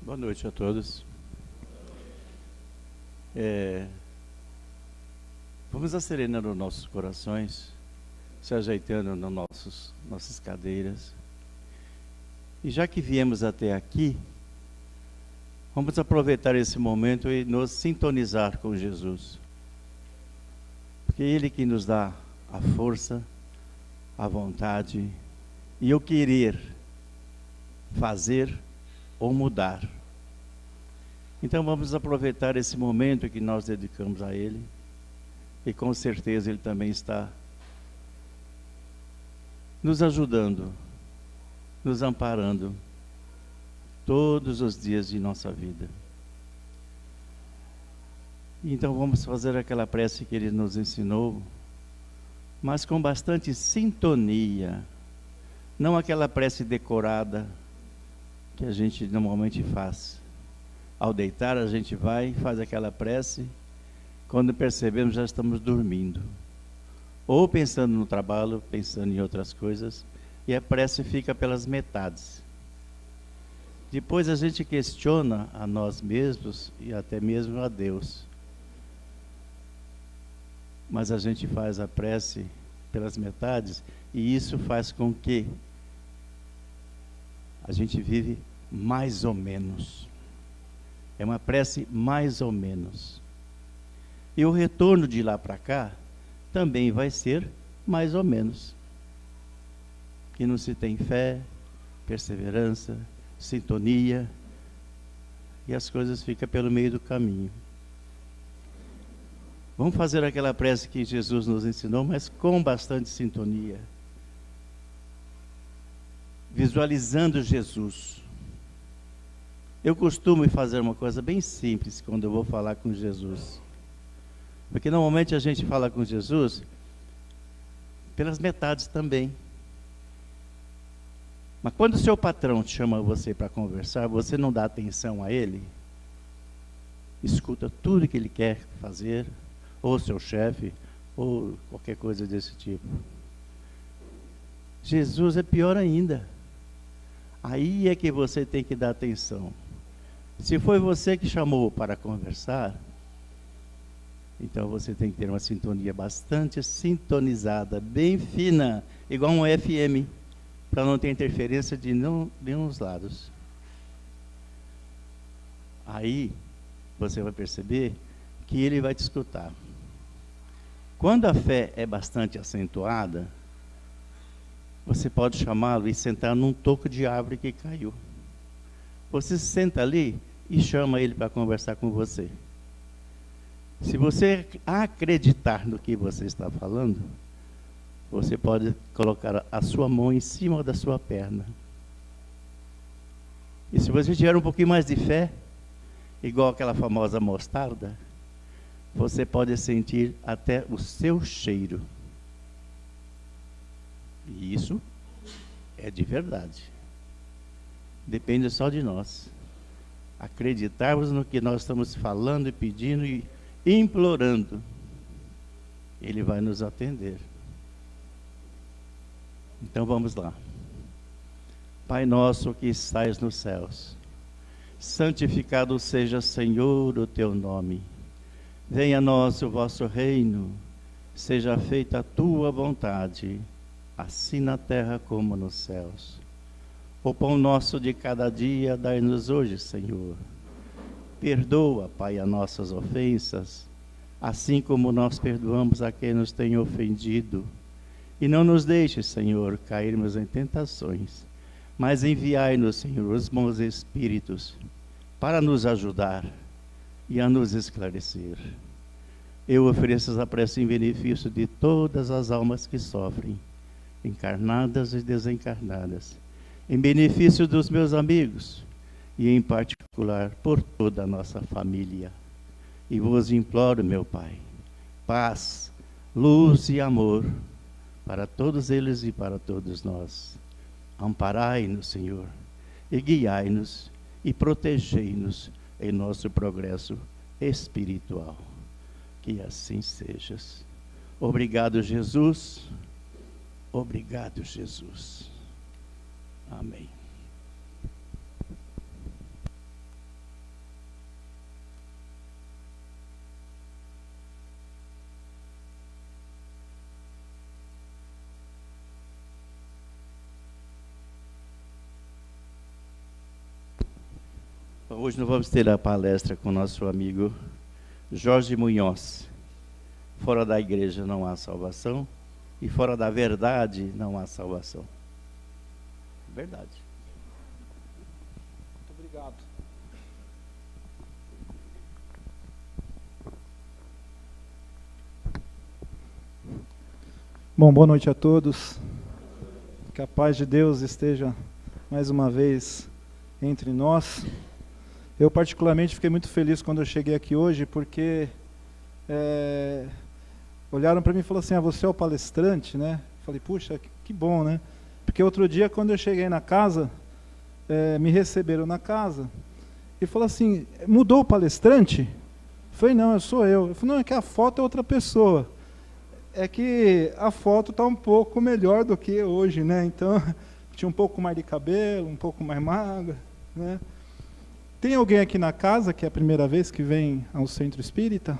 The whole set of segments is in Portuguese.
Boa noite a todos. Vamos acerenando nossos corações, se ajeitando nas nossas cadeiras. E já que viemos até aqui, vamos aproveitar esse momento e nos sintonizar com Jesus. Porque Ele que nos dá a força, a vontade e o querer fazer ou mudar. Então vamos aproveitar esse momento que nós dedicamos a Ele, e com certeza Ele também está nos ajudando, nos amparando todos os dias de nossa vida. Então vamos fazer aquela prece que Ele nos ensinou, mas com bastante sintonia, não aquela prece decorada que a gente normalmente faz. Ao deitar a gente vai e faz aquela prece, quando percebemos já estamos dormindo, ou pensando no trabalho, pensando em outras coisas, e a prece fica pelas metades. Depois a gente questiona a nós mesmos e até mesmo a Deus. Mas a gente faz a prece pelas metades, e isso faz com que a gente vive mais ou menos. É uma prece mais ou menos. E o retorno de lá para cá também vai ser mais ou menos. Que não se tem fé, perseverança, sintonia, e as coisas ficam pelo meio do caminho. Vamos fazer aquela prece que Jesus nos ensinou, mas com bastante sintonia. Visualizando Jesus. Eu costumo fazer uma coisa bem simples quando eu vou falar com Jesus. Porque normalmente a gente fala com Jesus pelas metades também. Mas quando o seu patrão chama você para conversar, você não dá atenção a ele, escuta tudo que ele quer fazer, ou seu chefe, ou qualquer coisa desse tipo. Jesus é pior ainda. Aí é que você tem que dar atenção. Se foi você que chamou para conversar, então você tem que ter uma sintonia bastante sintonizada, bem fina, igual um FM, para não ter interferência de nenhum dos lados. Aí você vai perceber que ele vai te escutar. Quando a fé é bastante acentuada, você pode chamá-lo e sentar num toco de árvore que caiu. Você se senta ali e chama ele para conversar com você. Se você acreditar no que você está falando, você pode colocar a sua mão em cima da sua perna. E se você tiver um pouquinho mais de fé, igual aquela famosa mostarda, você pode sentir até o seu cheiro. E isso é de verdade. Depende só de nós. Acreditarmos no que nós estamos falando e pedindo e implorando. Ele vai nos atender. Então vamos lá. Pai nosso que estais nos céus, santificado seja, Senhor, o teu nome. Venha a nós o vosso reino, seja feita a tua vontade, assim na terra como nos céus. O pão nosso de cada dia dai-nos hoje, Senhor. Perdoa, Pai, as nossas ofensas, assim como nós perdoamos a quem nos tem ofendido. E não nos deixes, Senhor, cairmos em tentações, mas enviai-nos, Senhor, os bons espíritos, para nos ajudar e a nos esclarecer. Eu ofereço essa prece em benefício de todas as almas que sofrem, encarnadas e desencarnadas, em benefício dos meus amigos, e em particular por toda a nossa família. E vos imploro, meu Pai, paz, luz e amor para todos eles e para todos nós. Amparai-nos, Senhor, e guiai-nos e protegei-nos em nosso progresso espiritual. Que assim sejas. Obrigado, Jesus. Obrigado, Jesus. Amém. Hoje nós vamos ter a palestra com o nosso amigo Jorge Munhoz. Fora da igreja não há salvação e fora da verdade não há salvação. Verdade. Muito obrigado. Bom, boa noite a todos. Que a paz de Deus esteja mais uma vez entre nós. Eu particularmente fiquei muito feliz quando eu cheguei aqui hoje, porque olharam para mim e falaram assim, você é o palestrante, né? Falei, puxa, que bom, né? Porque outro dia, quando eu cheguei na casa, me receberam na casa, e falaram assim, mudou o palestrante? Falei, não, sou eu. Eu falei, não, é que a foto é outra pessoa. É que a foto está um pouco melhor do que hoje, né? Então, tinha um pouco mais de cabelo, um pouco mais magra, né? Tem alguém aqui na casa que é a primeira vez que vem ao Centro Espírita?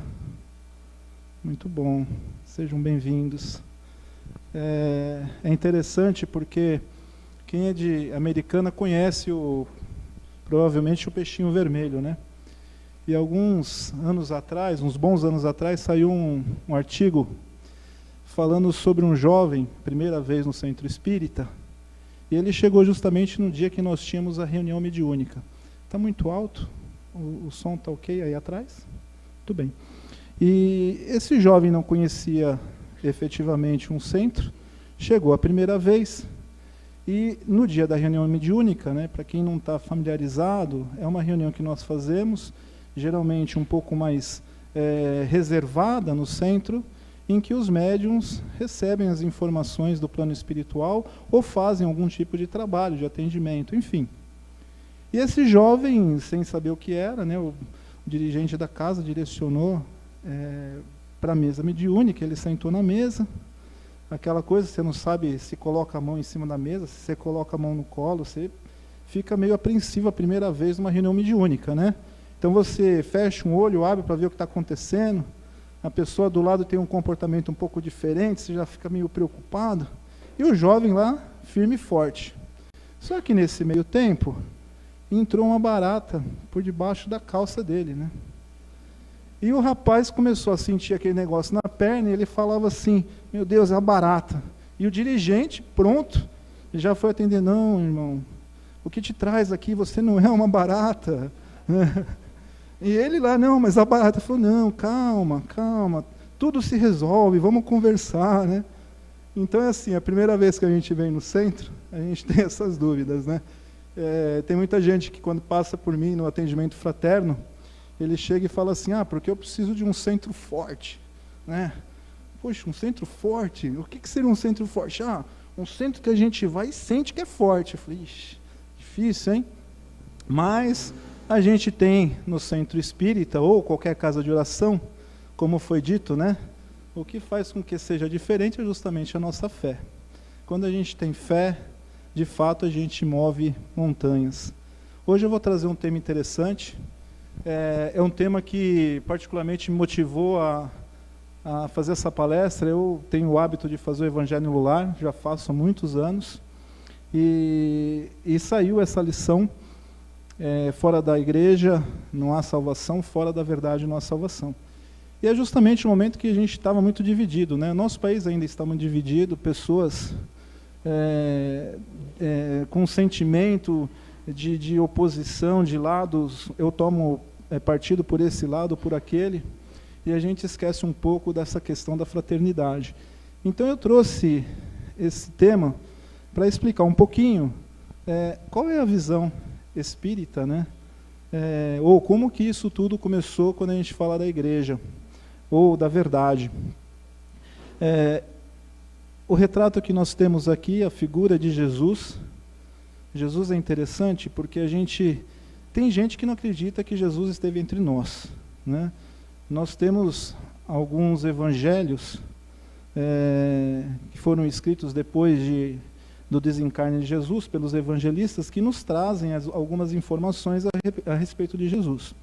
Muito bom, sejam bem-vindos. É interessante porque quem é de Americana conhece provavelmente o peixinho vermelho, né? E alguns anos atrás, uns bons anos atrás, saiu um artigo falando sobre um jovem, primeira vez no Centro Espírita, e ele chegou justamente no dia que nós tínhamos a reunião mediúnica. Está muito alto? O som está ok aí atrás? Tudo bem. E esse jovem não conhecia efetivamente um centro, chegou a primeira vez, e no dia da reunião mediúnica, né, para quem não está familiarizado, é uma reunião que nós fazemos, geralmente um pouco mais reservada no centro, em que os médiuns recebem as informações do plano espiritual ou fazem algum tipo de trabalho, de atendimento, enfim. E esse jovem, sem saber o que era, né, o dirigente da casa direcionou para a mesa mediúnica, ele sentou na mesa, aquela coisa, você não sabe se coloca a mão em cima da mesa, se você coloca a mão no colo, você fica meio apreensivo a primeira vez numa reunião mediúnica, né? Então você fecha um olho, abre para ver o que está acontecendo, a pessoa do lado tem um comportamento um pouco diferente, você já fica meio preocupado, e o jovem lá, firme e forte. Só que nesse meio tempo, entrou uma barata por debaixo da calça dele, né? E o rapaz começou a sentir aquele negócio na perna, e ele falava assim, meu Deus, é a barata. E o dirigente, pronto, já foi atender, não, irmão, o que te traz aqui, você não é uma barata. E ele lá, não, mas a barata falou, não, calma, calma, tudo se resolve, vamos conversar, né? Então é assim, a primeira vez que a gente vem no centro, a gente tem essas dúvidas, né? Tem muita gente que quando passa por mim no atendimento fraterno, ele chega e fala assim, porque eu preciso de um centro forte, né? Poxa, um centro forte? O que seria um centro forte? Um centro que a gente vai e sente que é forte. Eu falei, ixi, difícil, hein? Mas a gente tem no Centro Espírita, ou qualquer casa de oração, como foi dito, né? O que faz com que seja diferente é justamente a nossa fé. Quando a gente tem fé, de fato a gente move montanhas. Hoje eu vou trazer um tema interessante, é um tema que particularmente me motivou a fazer essa palestra. Eu tenho o hábito de fazer o Evangelho no Lar, já faço há muitos anos, e saiu essa lição, fora da igreja não há salvação, fora da verdade não há salvação. E é justamente o momento que a gente estava muito dividido, né? Nosso país ainda está muito dividido, pessoas com sentimento de oposição, de lados, eu tomo partido por esse lado, por aquele, e a gente esquece um pouco dessa questão da fraternidade. Então eu trouxe esse tema para explicar um pouquinho qual é a visão espírita, né? Ou como que isso tudo começou quando a gente fala da igreja, ou da verdade. O retrato que nós temos aqui, a figura de Jesus. Jesus é interessante porque tem gente que não acredita que Jesus esteve entre nós, né? Nós temos alguns evangelhos que foram escritos depois do desencarne de Jesus pelos evangelistas, que nos trazem algumas informações a respeito de Jesus.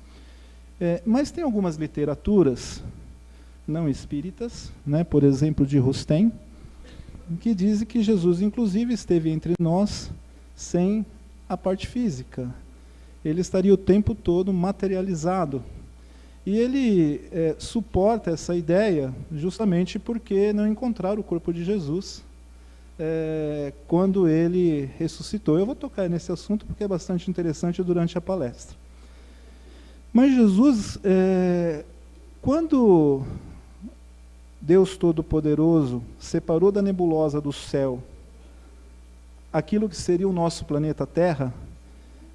Mas tem algumas literaturas não espíritas, né, por exemplo, de Rustem, que dizem que Jesus, inclusive, esteve entre nós sem a parte física. ele estaria o tempo todo materializado. E ele suporta essa ideia justamente porque não encontraram o corpo de Jesus quando ele ressuscitou. Eu vou tocar nesse assunto porque é bastante interessante durante a palestra. Mas Jesus, quando Deus Todo-Poderoso separou da nebulosa do céu aquilo que seria o nosso planeta Terra,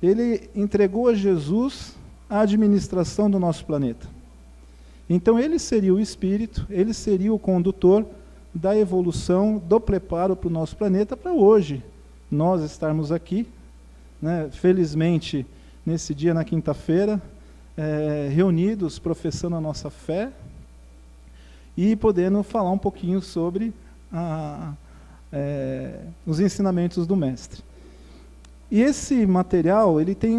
ele entregou a Jesus a administração do nosso planeta. Então ele seria o espírito, ele seria o condutor da evolução, do preparo para o nosso planeta, para hoje nós estarmos aqui, né, felizmente nesse dia, na quinta-feira, reunidos, professando a nossa fé e podendo falar um pouquinho sobre os ensinamentos do Mestre. E esse material, ele tem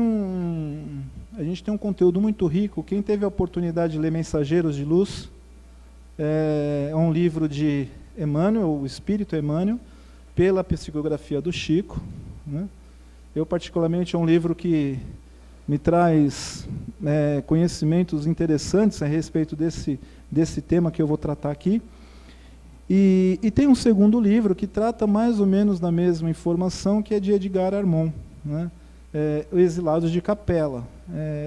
a gente tem um conteúdo muito rico. Quem teve a oportunidade de ler Mensageiros de Luz, é um livro de Emmanuel, o Espírito Emmanuel, pela psicografia do Chico, né? Eu, particularmente, é um livro que me traz conhecimentos interessantes a respeito desse tema que eu vou tratar aqui. E tem um segundo livro que trata mais ou menos da mesma informação, que é de Edgar Armon, né? O Exilados de Capela.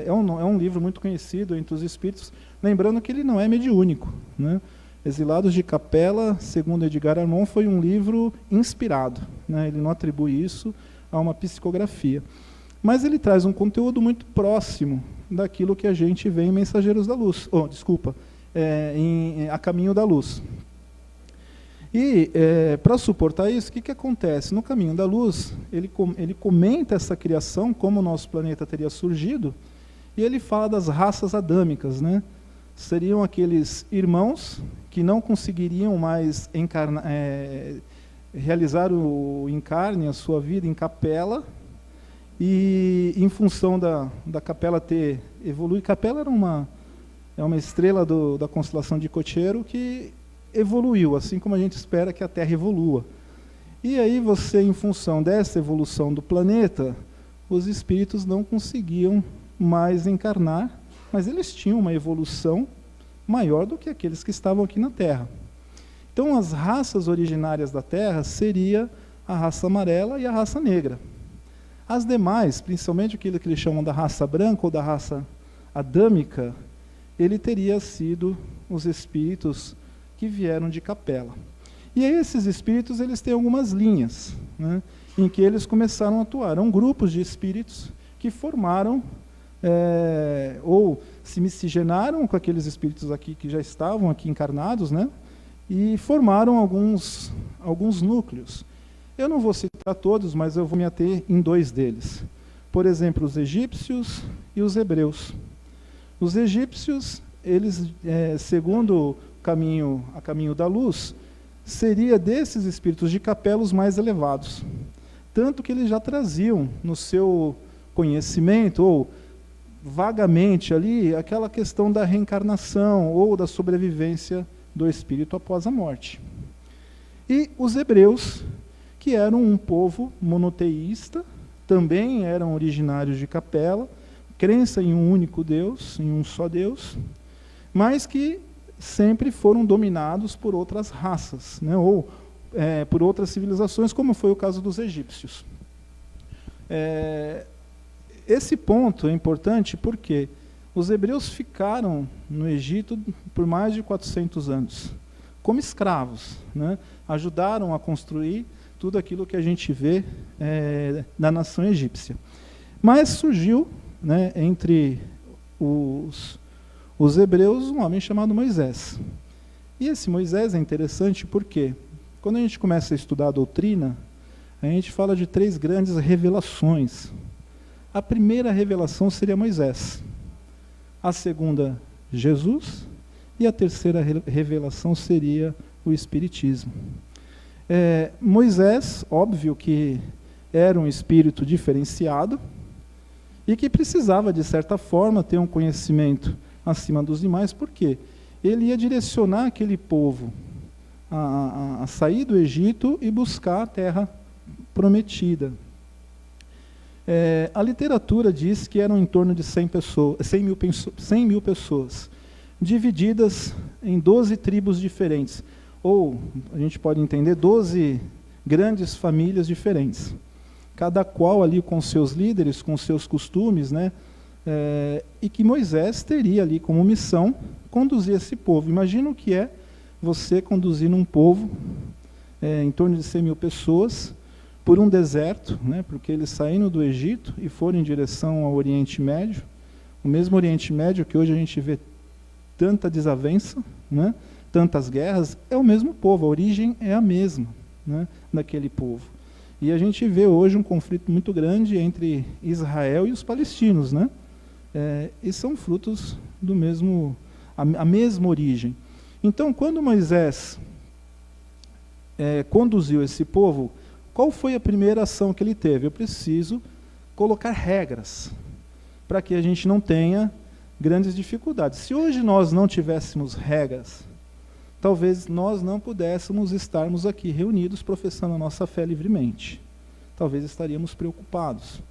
É um livro muito conhecido entre os espíritos, lembrando que ele não é mediúnico, né? Exilados de Capela, segundo Edgar Armon, foi um livro inspirado, né? Ele não atribui isso a uma psicografia. Mas ele traz um conteúdo muito próximo daquilo que a gente vê em Mensageiros da Luz. A Caminho da Luz. E, para suportar isso, o que acontece? No Caminho da Luz, ele comenta essa criação, como o nosso planeta teria surgido, e ele fala das raças adâmicas, né? Seriam aqueles irmãos que não conseguiriam mais realizar o encarne, a sua vida em capela, e em função da capela ter evoluído. Capela é uma estrela da constelação de Cocheiro que evoluiu, assim como a gente espera que a Terra evolua. E aí você, em função dessa evolução do planeta, os espíritos não conseguiam mais encarnar, mas eles tinham uma evolução maior do que aqueles que estavam aqui na Terra. Então, as raças originárias da Terra seria a raça amarela e a raça negra. As demais, principalmente aquilo que eles chamam da raça branca ou da raça adâmica, ele teria sido os espíritos que vieram de Capela. E aí esses espíritos, eles têm algumas linhas, né, em que eles começaram a atuar. Eram grupos de espíritos que formaram, ou se miscigenaram com aqueles espíritos aqui que já estavam aqui encarnados, né, e formaram alguns núcleos. Eu não vou citar todos, mas eu vou me ater em dois deles. Por exemplo, os egípcios e os hebreus. Os egípcios, eles, segundo a Caminho da Luz, seria desses espíritos de Capela os mais elevados. Tanto que eles já traziam no seu conhecimento, ou vagamente ali, aquela questão da reencarnação ou da sobrevivência do espírito após a morte. E os hebreus, que eram um povo monoteísta, também eram originários de Capela, crença em um único Deus, em um só Deus, mas que sempre foram dominados por outras raças, né, ou por outras civilizações, como foi o caso dos egípcios. Esse ponto é importante porque os hebreus ficaram no Egito por mais de 400 anos, como escravos, né, ajudaram a construir tudo aquilo que a gente vê da nação egípcia. Mas surgiu, né, entre os hebreus, um homem chamado Moisés. E esse Moisés é interessante porque, quando a gente começa a estudar a doutrina, a gente fala de 3 grandes revelações. A primeira revelação seria Moisés. A segunda, Jesus. E a terceira revelação seria o Espiritismo. Moisés, óbvio que era um espírito diferenciado e que precisava, de certa forma, ter um conhecimento acima dos demais, porque ele ia direcionar aquele povo a sair do Egito e buscar a terra prometida. A literatura diz que eram em torno de 100 mil pessoas, divididas em 12 tribos diferentes, ou, a gente pode entender, 12 grandes famílias diferentes, cada qual ali com seus líderes, com seus costumes, né? E que Moisés teria ali como missão conduzir esse povo. Imagina o que é você conduzir um povo em torno de 100 mil pessoas, por um deserto, né, porque eles saíram do Egito e foram em direção ao Oriente Médio, o mesmo Oriente Médio que hoje a gente vê tanta desavença, né, tantas guerras, é o mesmo povo, a origem é a mesma, né, daquele povo. E a gente vê hoje um conflito muito grande entre Israel e os palestinos, né, e são frutos do mesmo, a mesma origem. Então, quando Moisés conduziu esse povo, qual foi a primeira ação que ele teve? Eu preciso colocar regras para que a gente não tenha grandes dificuldades. Se hoje nós não tivéssemos regras, talvez nós não pudéssemos estarmos aqui reunidos professando a nossa fé livremente. Talvez estaríamos preocupados.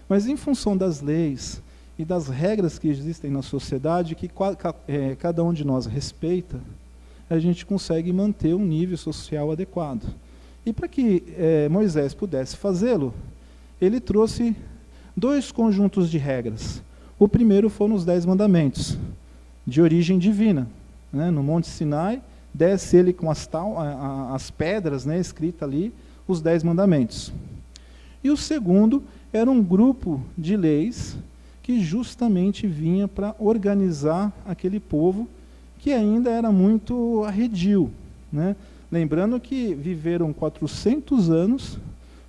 Mas em função das leis e das regras que existem na sociedade, que cada um de nós respeita, a gente consegue manter um nível social adequado. E para que Moisés pudesse fazê-lo, ele trouxe 2 conjuntos de regras. O primeiro foram os 10 mandamentos, de origem divina. Né? No Monte Sinai, desce ele com as pedras, né, escritas ali, os 10 mandamentos. E o segundo era um grupo de leis que justamente vinha para organizar aquele povo que ainda era muito arredio, né? Lembrando que viveram 400 anos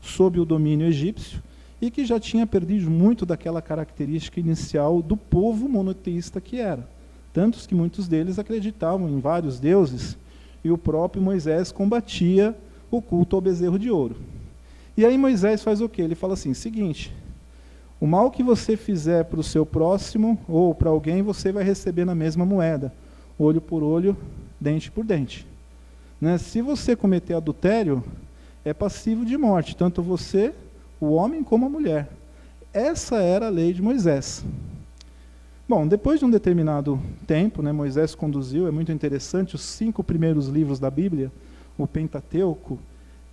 sob o domínio egípcio e que já tinha perdido muito daquela característica inicial do povo monoteísta que era. Tantos que muitos deles acreditavam em vários deuses e o próprio Moisés combatia o culto ao bezerro de ouro. E aí Moisés faz o quê? Ele fala assim, seguinte, o mal que você fizer para o seu próximo ou para alguém, você vai receber na mesma moeda, olho por olho, dente por dente. Né? Se você cometer adultério, é passivo de morte, tanto você, o homem, como a mulher. Essa era a lei de Moisés. Bom, depois de um determinado tempo, né, Moisés conduziu, é muito interessante, os 5 primeiros livros da Bíblia, o Pentateuco,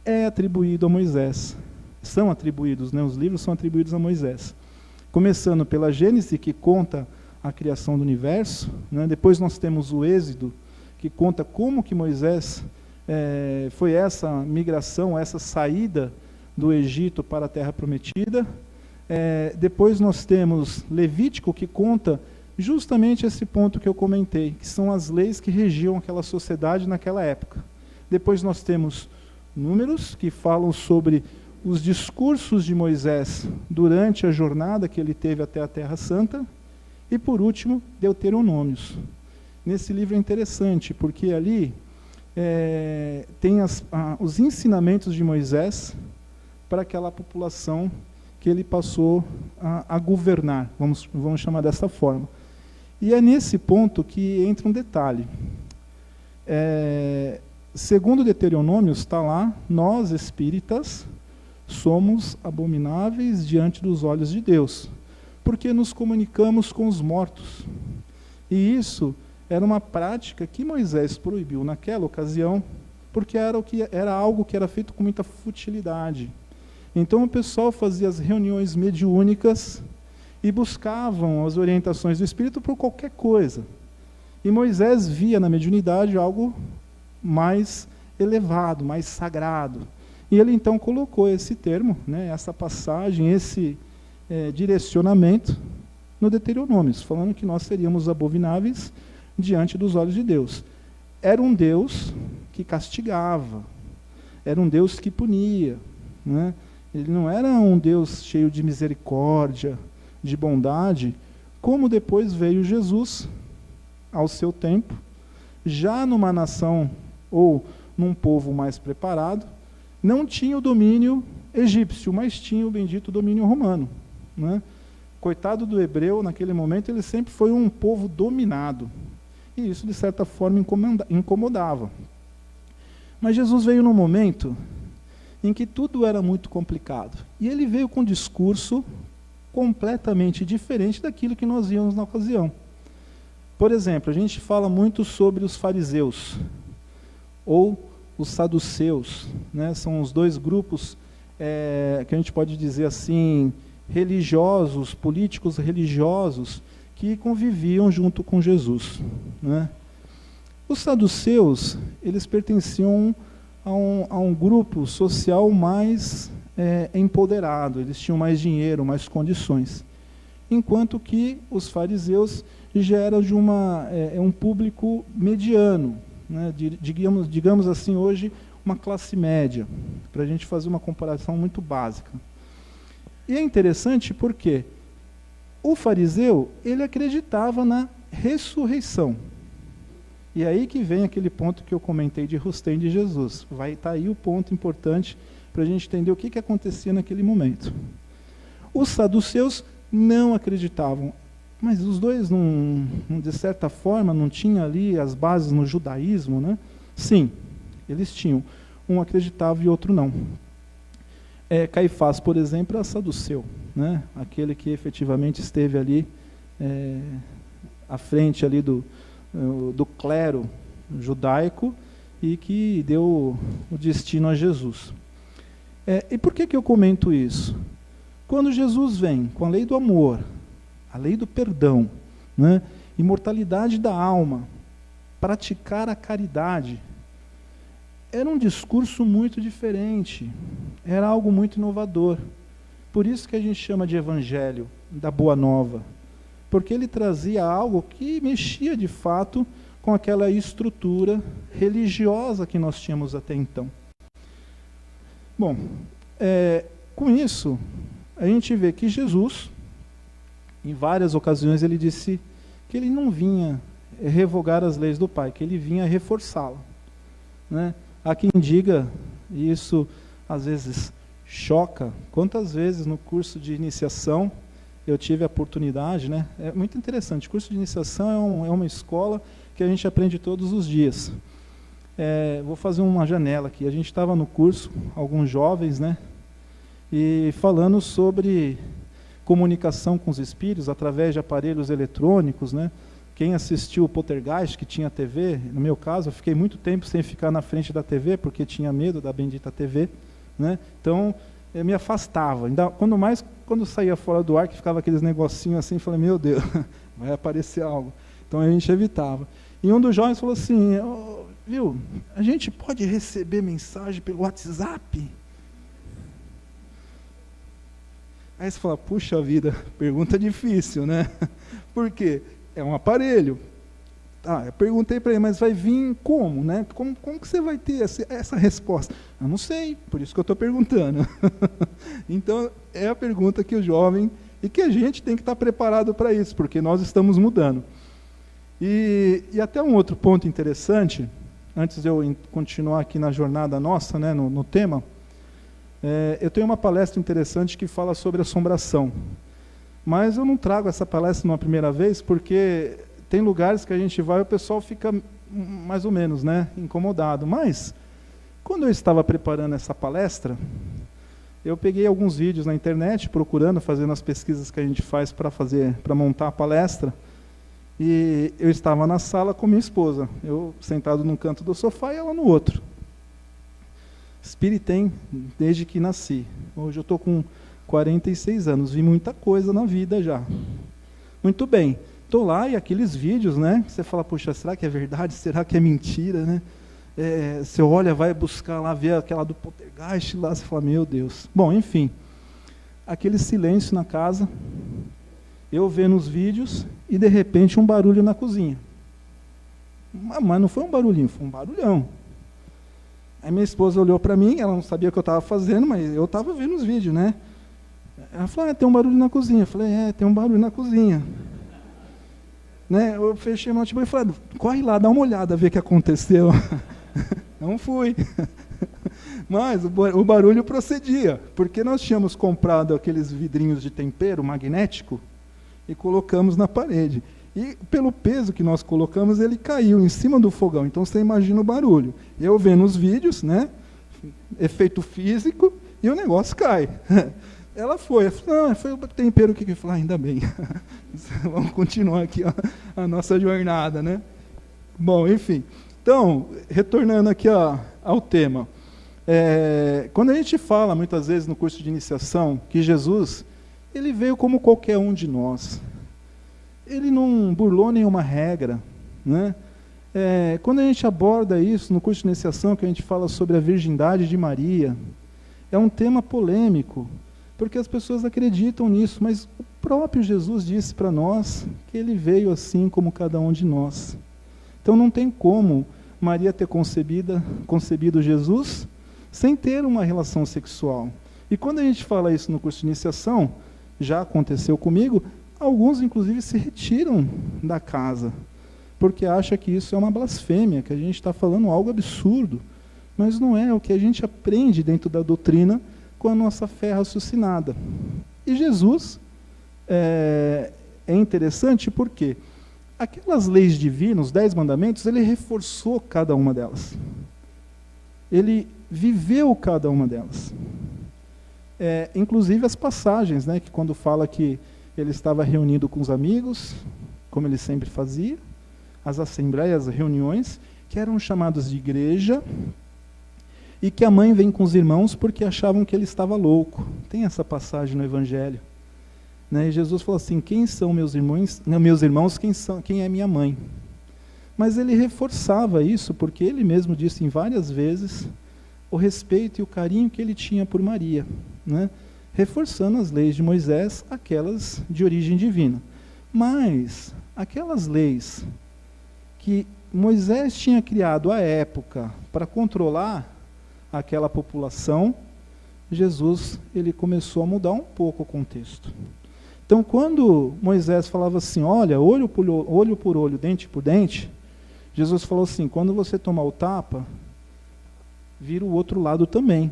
é atribuído a Moisés. São atribuídos, né, os livros são atribuídos a Moisés. Começando pela Gênesis, que conta a criação do universo, né, depois nós temos o Êxodo, que conta como que Moisés foi essa migração, essa saída do Egito para a Terra Prometida. Depois nós temos Levítico, que conta justamente esse ponto que eu comentei, que são as leis que regiam aquela sociedade naquela época. Depois nós temos Números, que falam sobre os discursos de Moisés durante a jornada que ele teve até a Terra Santa. E por último, Deuteronômios. Nesse livro é interessante, porque ali tem os ensinamentos de Moisés para aquela população que ele passou a governar, vamos chamar dessa forma. E é nesse ponto que entra um detalhe. Segundo Deuteronômios, está lá, nós espíritas somos abomináveis diante dos olhos de Deus, porque nos comunicamos com os mortos. E isso era uma prática que Moisés proibiu naquela ocasião, porque era algo que era feito com muita futilidade. Então o pessoal fazia as reuniões mediúnicas e buscavam as orientações do Espírito por qualquer coisa. E Moisés via na mediunidade algo mais elevado, mais sagrado. E ele então colocou esse termo, né, essa passagem, esse direcionamento no Deuteronômios, falando que nós seríamos abomináveis diante dos olhos de Deus. Era um Deus que castigava, era um Deus que punia, né? Ele não era um Deus cheio de misericórdia, de bondade, como depois veio Jesus ao seu tempo, já numa nação ou num povo mais preparado, não tinha o domínio egípcio, mas tinha o bendito domínio romano, né? Coitado do hebreu, naquele momento, ele sempre foi um povo dominado. E isso, de certa forma, incomodava. Mas Jesus veio num momento em que tudo era muito complicado. E ele veio com um discurso completamente diferente daquilo que nós víamos na ocasião. Por exemplo, a gente fala muito sobre os fariseus, ou os saduceus, né? São os dois grupos que a gente pode dizer assim, religiosos, políticos religiosos, que conviviam junto com Jesus, né? Os saduceus, eles pertenciam a um grupo social mais empoderado, eles tinham mais dinheiro, mais condições, enquanto que os fariseus já eram de um público mediano, né? digamos assim, hoje, uma classe média, para a gente fazer uma comparação muito básica. E é interessante porque o fariseu, ele acreditava na ressurreição. E aí que vem aquele ponto que eu comentei de Rustem de Jesus. Vai estar aí o ponto importante para a gente entender o que acontecia naquele momento. Os saduceus não acreditavam, mas os dois, de certa forma, não tinham ali as bases no judaísmo, né? Sim, eles tinham. Um acreditava e outro não. Caifás, por exemplo, era saduceu, né? Aquele que efetivamente esteve ali à frente ali do clero judaico e que deu o destino a Jesus. E por que eu comento isso? Quando Jesus vem com a lei do amor, a lei do perdão, né, imortalidade da alma, praticar a caridade, era um discurso muito diferente, era algo muito inovador. Por isso que a gente chama de evangelho, da boa nova, porque ele trazia algo que mexia de fato com aquela estrutura religiosa que nós tínhamos até então. Bom, com isso, a gente vê que Jesus, em várias ocasiões, ele disse que ele não vinha revogar as leis do Pai, que ele vinha reforçá-la, né? Há quem diga, e isso às vezes choca, quantas vezes no curso de iniciação eu tive a oportunidade, né? É muito interessante, o curso de iniciação é uma escola que a gente aprende todos os dias. Vou fazer uma janela aqui, a gente estava no curso, alguns jovens, né? E falando sobre comunicação com os espíritos através de aparelhos eletrônicos, né? Quem assistiu o Poltergeist, que tinha TV, no meu caso, eu fiquei muito tempo sem ficar na frente da TV, porque tinha medo da bendita TV, né? Então, eu me afastava. Ainda, quando saía fora do ar, que ficava aqueles negocinhos assim, eu falei, meu Deus, vai aparecer algo. Então, a gente evitava. E um dos jovens falou assim, viu, a gente pode receber mensagem pelo WhatsApp? Aí você fala, puxa vida, pergunta difícil, né? Por quê? É um aparelho. Eu perguntei para ele, mas vai vir como, né? Como que você vai ter essa resposta? Eu não sei, por isso que eu estou perguntando. Então, é a pergunta que o jovem, e que a gente tem que estar preparado para isso, porque nós estamos mudando. E até um outro ponto interessante, antes de eu continuar aqui na jornada nossa, né, no tema, eu tenho uma palestra interessante que fala sobre assombração. Mas eu não trago essa palestra numa primeira vez, porque tem lugares que a gente vai e o pessoal fica mais ou menos, né, incomodado. Mas, quando eu estava preparando essa palestra, eu peguei alguns vídeos na internet, procurando, fazendo as pesquisas que a gente faz para montar a palestra, e eu estava na sala com minha esposa, eu sentado num canto do sofá e ela no outro. Espiritem desde que nasci. Hoje eu estou com 46 anos, vi muita coisa na vida já. Muito bem, estou lá e aqueles vídeos, né? Você fala, poxa, será que é verdade? Será que é mentira, né? Você olha, vai buscar lá, ver aquela do Poltergeist lá, você fala, meu Deus. Bom, enfim, aquele silêncio na casa, eu vendo os vídeos e de repente um barulho na cozinha. Mas não foi um barulhinho, foi um barulhão. Aí minha esposa olhou para mim, ela não sabia o que eu estava fazendo, mas eu estava vendo os vídeos, né? Ela falou, tem um barulho na cozinha. Eu falei, tem um barulho na cozinha. Né? Eu fechei meu notebook e falei, corre lá, dá uma olhada, ver o que aconteceu. Não fui. Mas o barulho procedia, porque nós tínhamos comprado aqueles vidrinhos de tempero magnético e colocamos na parede. E pelo peso que nós colocamos, ele caiu em cima do fogão. Então você imagina o barulho. Eu vendo os vídeos, né? Efeito físico, e o negócio cai. Ela falou, não, foi o tempero que falou, ainda bem. Vamos continuar aqui a nossa jornada, né? Bom, enfim. Então, retornando aqui ao tema. Quando a gente fala, muitas vezes, no curso de iniciação, que Jesus, ele veio como qualquer um de nós. Ele não burlou nenhuma regra, né? Quando a gente aborda isso no curso de iniciação, que a gente fala sobre a virgindade de Maria, é um tema polêmico, porque as pessoas acreditam nisso, mas o próprio Jesus disse para nós que ele veio assim como cada um de nós. Então não tem como Maria ter concebido Jesus sem ter uma relação sexual. E quando a gente fala isso no curso de iniciação, já aconteceu comigo, alguns inclusive se retiram da casa, porque acham que isso é uma blasfêmia, que a gente está falando algo absurdo. Mas não é o que a gente aprende dentro da doutrina com a nossa fé raciocinada. E Jesus é interessante porque aquelas leis divinas, os 10 mandamentos, ele reforçou cada uma delas. Ele viveu cada uma delas. Inclusive as passagens, né, que quando fala que ele estava reunido com os amigos, como ele sempre fazia, as assembleias, as reuniões, que eram chamadas de igreja, e que a mãe vem com os irmãos porque achavam que ele estava louco. Tem essa passagem no Evangelho. Né? E Jesus falou assim, quem são meus irmãos, quem é minha mãe? Mas ele reforçava isso, porque ele mesmo disse em várias vezes o respeito e o carinho que ele tinha por Maria, né? Reforçando as leis de Moisés, aquelas de origem divina. Mas aquelas leis que Moisés tinha criado à época para controlar aquela população, Jesus ele começou a mudar um pouco o contexto. Então, quando Moisés falava assim, olha, olho por olho, dente por dente, Jesus falou assim, quando você tomar o tapa, vira o outro lado também.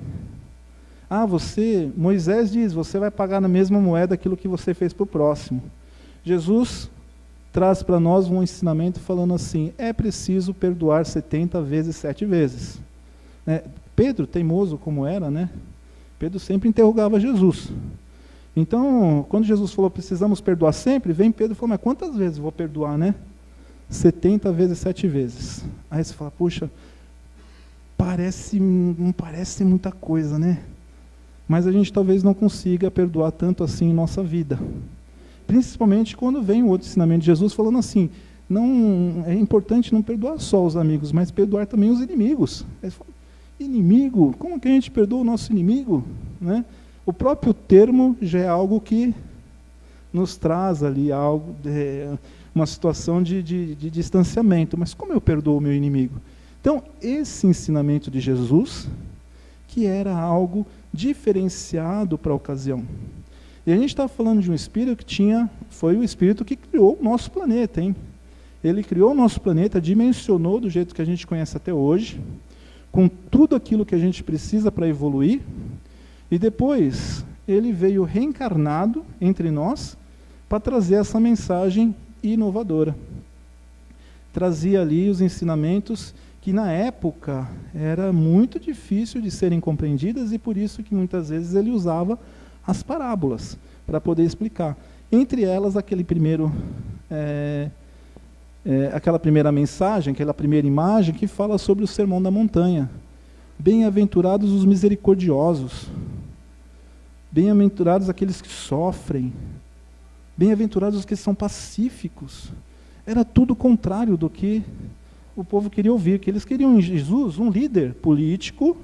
Moisés diz, você vai pagar na mesma moeda aquilo que você fez para o próximo. Jesus traz para nós um ensinamento falando assim, é preciso perdoar 70 vezes 7 vezes. Pedro, teimoso como era, né? Pedro sempre interrogava Jesus. Então, quando Jesus falou, precisamos perdoar sempre, vem Pedro e falou, mas quantas vezes eu vou perdoar, né? 70 vezes 7 vezes. Aí você fala, puxa, não parece muita coisa, né? Mas a gente talvez não consiga perdoar tanto assim em nossa vida. Principalmente quando vem o outro ensinamento de Jesus falando assim, não, é importante não perdoar só os amigos, mas perdoar também os inimigos. Aí você fala, inimigo? Como que a gente perdoa o nosso inimigo? Né? O próprio termo já é algo que nos traz ali uma situação de distanciamento. Mas como eu perdoo o meu inimigo? Então, esse ensinamento de Jesus, que era algo diferenciado para a ocasião. E a gente está falando de um espírito que foi o espírito que criou o nosso planeta, hein? Ele criou o nosso planeta, dimensionou do jeito que a gente conhece até hoje, com tudo aquilo que a gente precisa para evoluir, e depois ele veio reencarnado entre nós para trazer essa mensagem inovadora. Trazia ali os ensinamentos que na época era muito difícil de serem compreendidas e por isso que muitas vezes ele usava as parábolas para poder explicar. Entre elas, aquela primeira mensagem, aquela primeira imagem que fala sobre o Sermão da Montanha. Bem-aventurados os misericordiosos, bem-aventurados aqueles que sofrem, bem-aventurados os que são pacíficos. Era tudo o contrário do que o povo queria ouvir, que eles queriam em Jesus um líder político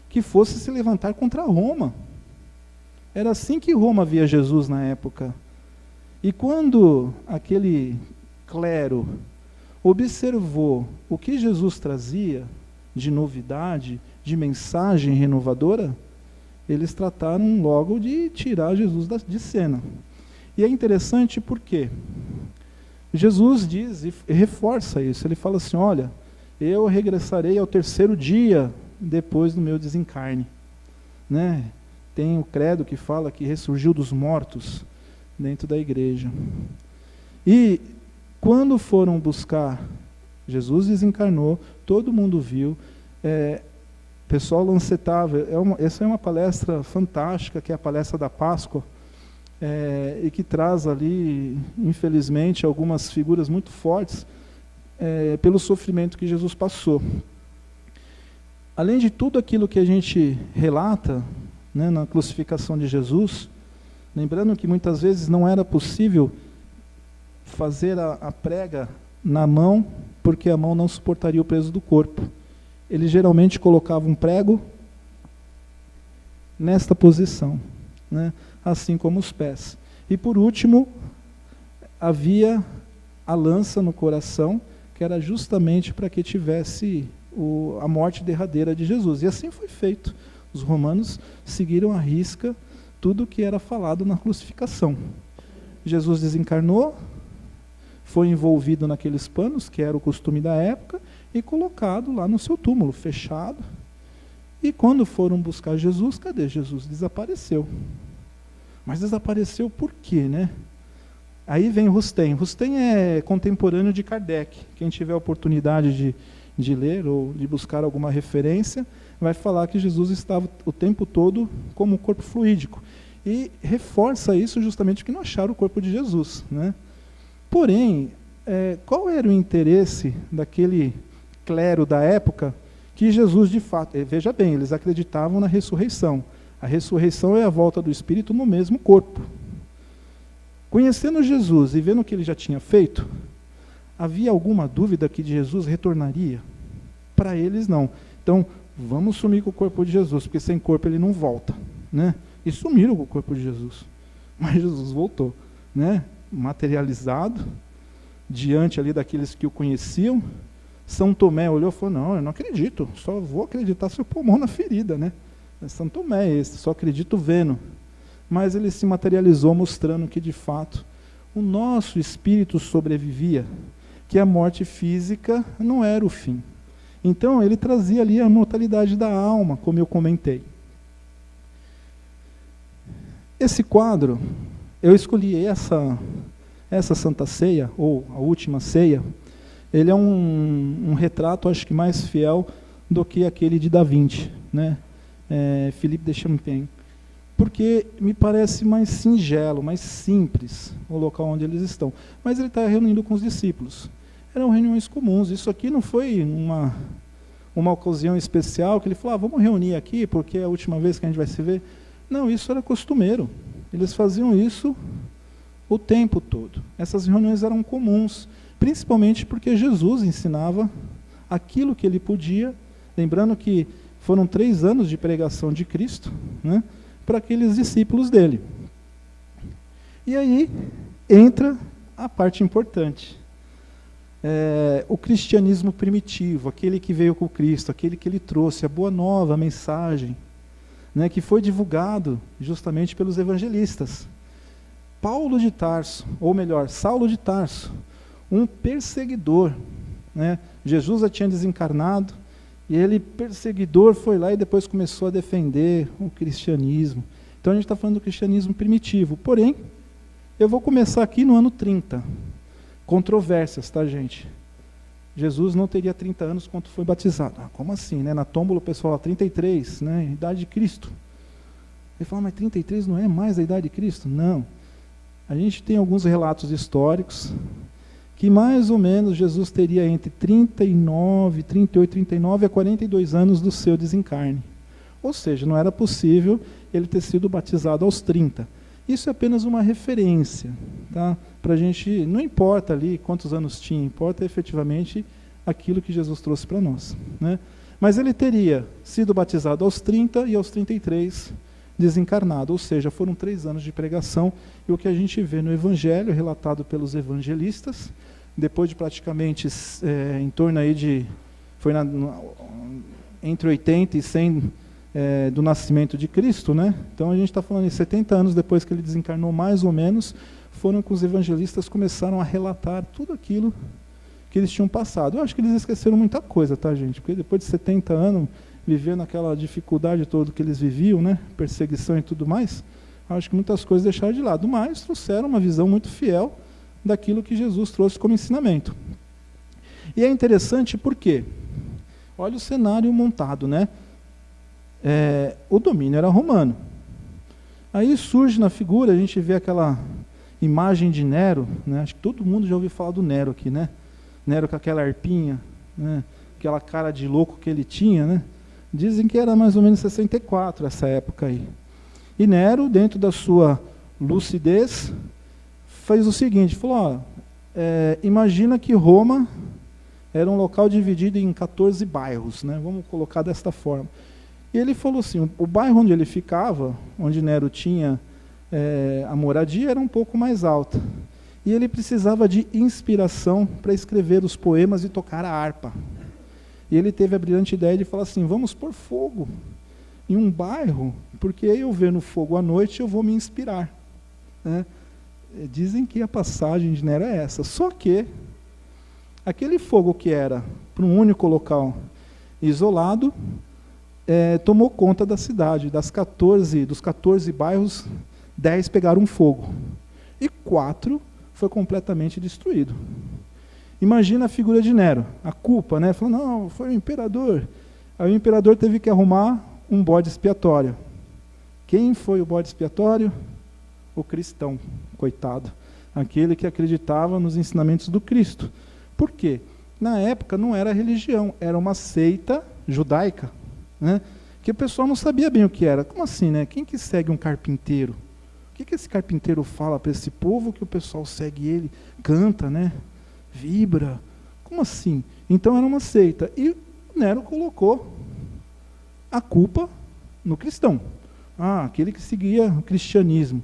que fosse se levantar contra Roma. Era assim que Roma via Jesus na época. E quando aquele clero observou o que Jesus trazia de novidade, de mensagem renovadora, eles trataram logo de tirar Jesus de cena. E é interessante porque Jesus diz e reforça isso. Ele fala assim, olha, eu regressarei ao 3º dia depois do meu desencarne. Né? Tem o credo que fala que ressurgiu dos mortos dentro da igreja. E quando foram buscar, Jesus desencarnou, todo mundo viu, pessoal lancetava. Essa é uma palestra fantástica, que é a palestra da Páscoa, e que traz ali, infelizmente, algumas figuras muito fortes pelo sofrimento que Jesus passou. Além de tudo aquilo que a gente relata, né, na crucificação de Jesus, lembrando que muitas vezes não era possível fazer a prega na mão, porque a mão não suportaria o peso do corpo. Ele geralmente colocava um prego nesta posição, né, assim como os pés. E por último, havia a lança no coração, que era justamente para que tivesse a morte derradeira de Jesus. E assim foi feito. Os romanos seguiram à risca tudo o que era falado na crucificação. Jesus desencarnou, foi envolvido naqueles panos, que era o costume da época, e colocado lá no seu túmulo, fechado. E quando foram buscar Jesus, cadê Jesus? Desapareceu. Mas desapareceu por quê, né? Aí vem Rustem. Rustem é contemporâneo de Kardec. Quem tiver a oportunidade de ler ou de buscar alguma referência, vai falar que Jesus estava o tempo todo como um corpo fluídico. E reforça isso justamente porque não acharam o corpo de Jesus, né? Porém, qual era o interesse daquele clero da época que Jesus, de fato... Veja bem, eles acreditavam na ressurreição. A ressurreição é a volta do Espírito no mesmo corpo. Conhecendo Jesus e vendo o que ele já tinha feito, havia alguma dúvida que Jesus retornaria? Para eles, não. Então, vamos sumir com o corpo de Jesus, porque sem corpo ele não volta, né? E sumiram com o corpo de Jesus. Mas Jesus voltou, né? Materializado, diante ali daqueles que o conheciam. São Tomé olhou e falou, não, eu não acredito, só vou acreditar se eu pôr a mão na ferida, né? São Tomé é esse, só acredito vendo. Mas ele se materializou mostrando que, de fato, o nosso espírito sobrevivia, que a morte física não era o fim. Então, ele trazia ali a mortalidade da alma, como eu comentei. Esse quadro, eu escolhi essa Santa Ceia, ou a Última Ceia, ele é um retrato, acho que mais fiel do que aquele de Da Vinci, né? Philippe de Champaigne. Porque me parece mais singelo, mais simples o local onde eles estão. Mas ele está reunindo com os discípulos. Eram reuniões comuns. Isso aqui não foi uma ocasião especial que ele falou, vamos reunir aqui porque é a última vez que a gente vai se ver. Não, isso era costumeiro. Eles faziam isso o tempo todo. Essas reuniões eram comuns, principalmente porque Jesus ensinava aquilo que ele podia, lembrando que foram 3 anos de pregação de Cristo, né, para aqueles discípulos dele. E aí entra a parte importante. O cristianismo primitivo, aquele que veio com Cristo, aquele que ele trouxe, a boa nova, a mensagem, né, que foi divulgado justamente pelos evangelistas. Paulo de Tarso, ou melhor, Saulo de Tarso, um perseguidor, né? Jesus já tinha desencarnado, e ele, perseguidor, foi lá e depois começou a defender o cristianismo. Então a gente está falando do cristianismo primitivo. Porém, eu vou começar aqui no ano 30. Controvérsias, tá, gente? Jesus não teria 30 anos quando foi batizado. Como assim, né? Na tómbola o pessoal fala 33, né? Idade de Cristo. Ele fala, mas 33 não é mais a idade de Cristo? Não. A gente tem alguns relatos históricos que mais ou menos Jesus teria entre 38, 39 a 42 anos do seu desencarne. Ou seja, não era possível ele ter sido batizado aos 30. Isso é apenas uma referência, tá? Para a gente, não importa ali quantos anos tinha, importa efetivamente aquilo que Jesus trouxe para nós, né? Mas ele teria sido batizado aos 30 e aos 33 desencarnado, ou seja, foram 3 anos de pregação, e o que a gente vê no Evangelho, relatado pelos evangelistas, depois de praticamente, em torno aí de, foi entre 80 e 100 do nascimento de Cristo, né? Então a gente está falando em 70 anos depois que ele desencarnou, mais ou menos, foram que os evangelistas começaram a relatar tudo aquilo que eles tinham passado. Eu acho que eles esqueceram muita coisa, tá, gente? Porque depois de 70 anos, vivendo aquela dificuldade toda que eles viviam, né? Perseguição e tudo mais, acho que muitas coisas deixaram de lado, mas trouxeram uma visão muito fiel daquilo que Jesus trouxe como ensinamento. E é interessante porque, olha o cenário montado, né? o domínio era romano. Aí surge na figura, a gente vê aquela imagem de Nero, né? Acho que todo mundo já ouviu falar do Nero aqui, né? Nero com aquela arpinha, né? Aquela cara de louco que ele tinha, né? Dizem que era mais ou menos 64 essa época aí. E Nero, dentro da sua lucidez, fez o seguinte, falou, imagina que Roma era um local dividido em 14 bairros, né? Vamos colocar desta forma. E ele falou assim, o bairro onde ele ficava, onde Nero tinha a moradia, era um pouco mais alta. E ele precisava de inspiração para escrever os poemas e tocar a harpa. E ele teve a brilhante ideia de falar assim, vamos pôr fogo em um bairro, porque eu vendo fogo à noite eu vou me inspirar, né? Dizem que a passagem de Nero é essa. Só que aquele fogo que era para um único local isolado, tomou conta da cidade. Dos 14 bairros, 10 pegaram fogo. E 4 foi completamente destruído. Imagina a figura de Nero, a culpa, né? Falou, não, foi o imperador. Aí o imperador teve que arrumar um bode expiatório. Quem foi o bode expiatório? O cristão, coitado. Aquele que acreditava nos ensinamentos do Cristo. Por quê? Na época não era religião, era uma seita judaica, né? Que o pessoal não sabia bem o que era. Como assim, né? Quem que segue um carpinteiro? O que esse carpinteiro fala para esse povo que o pessoal segue ele? Canta, né? Vibra. Como assim? Então era uma seita. E Nero colocou a culpa no cristão. Aquele que seguia o cristianismo.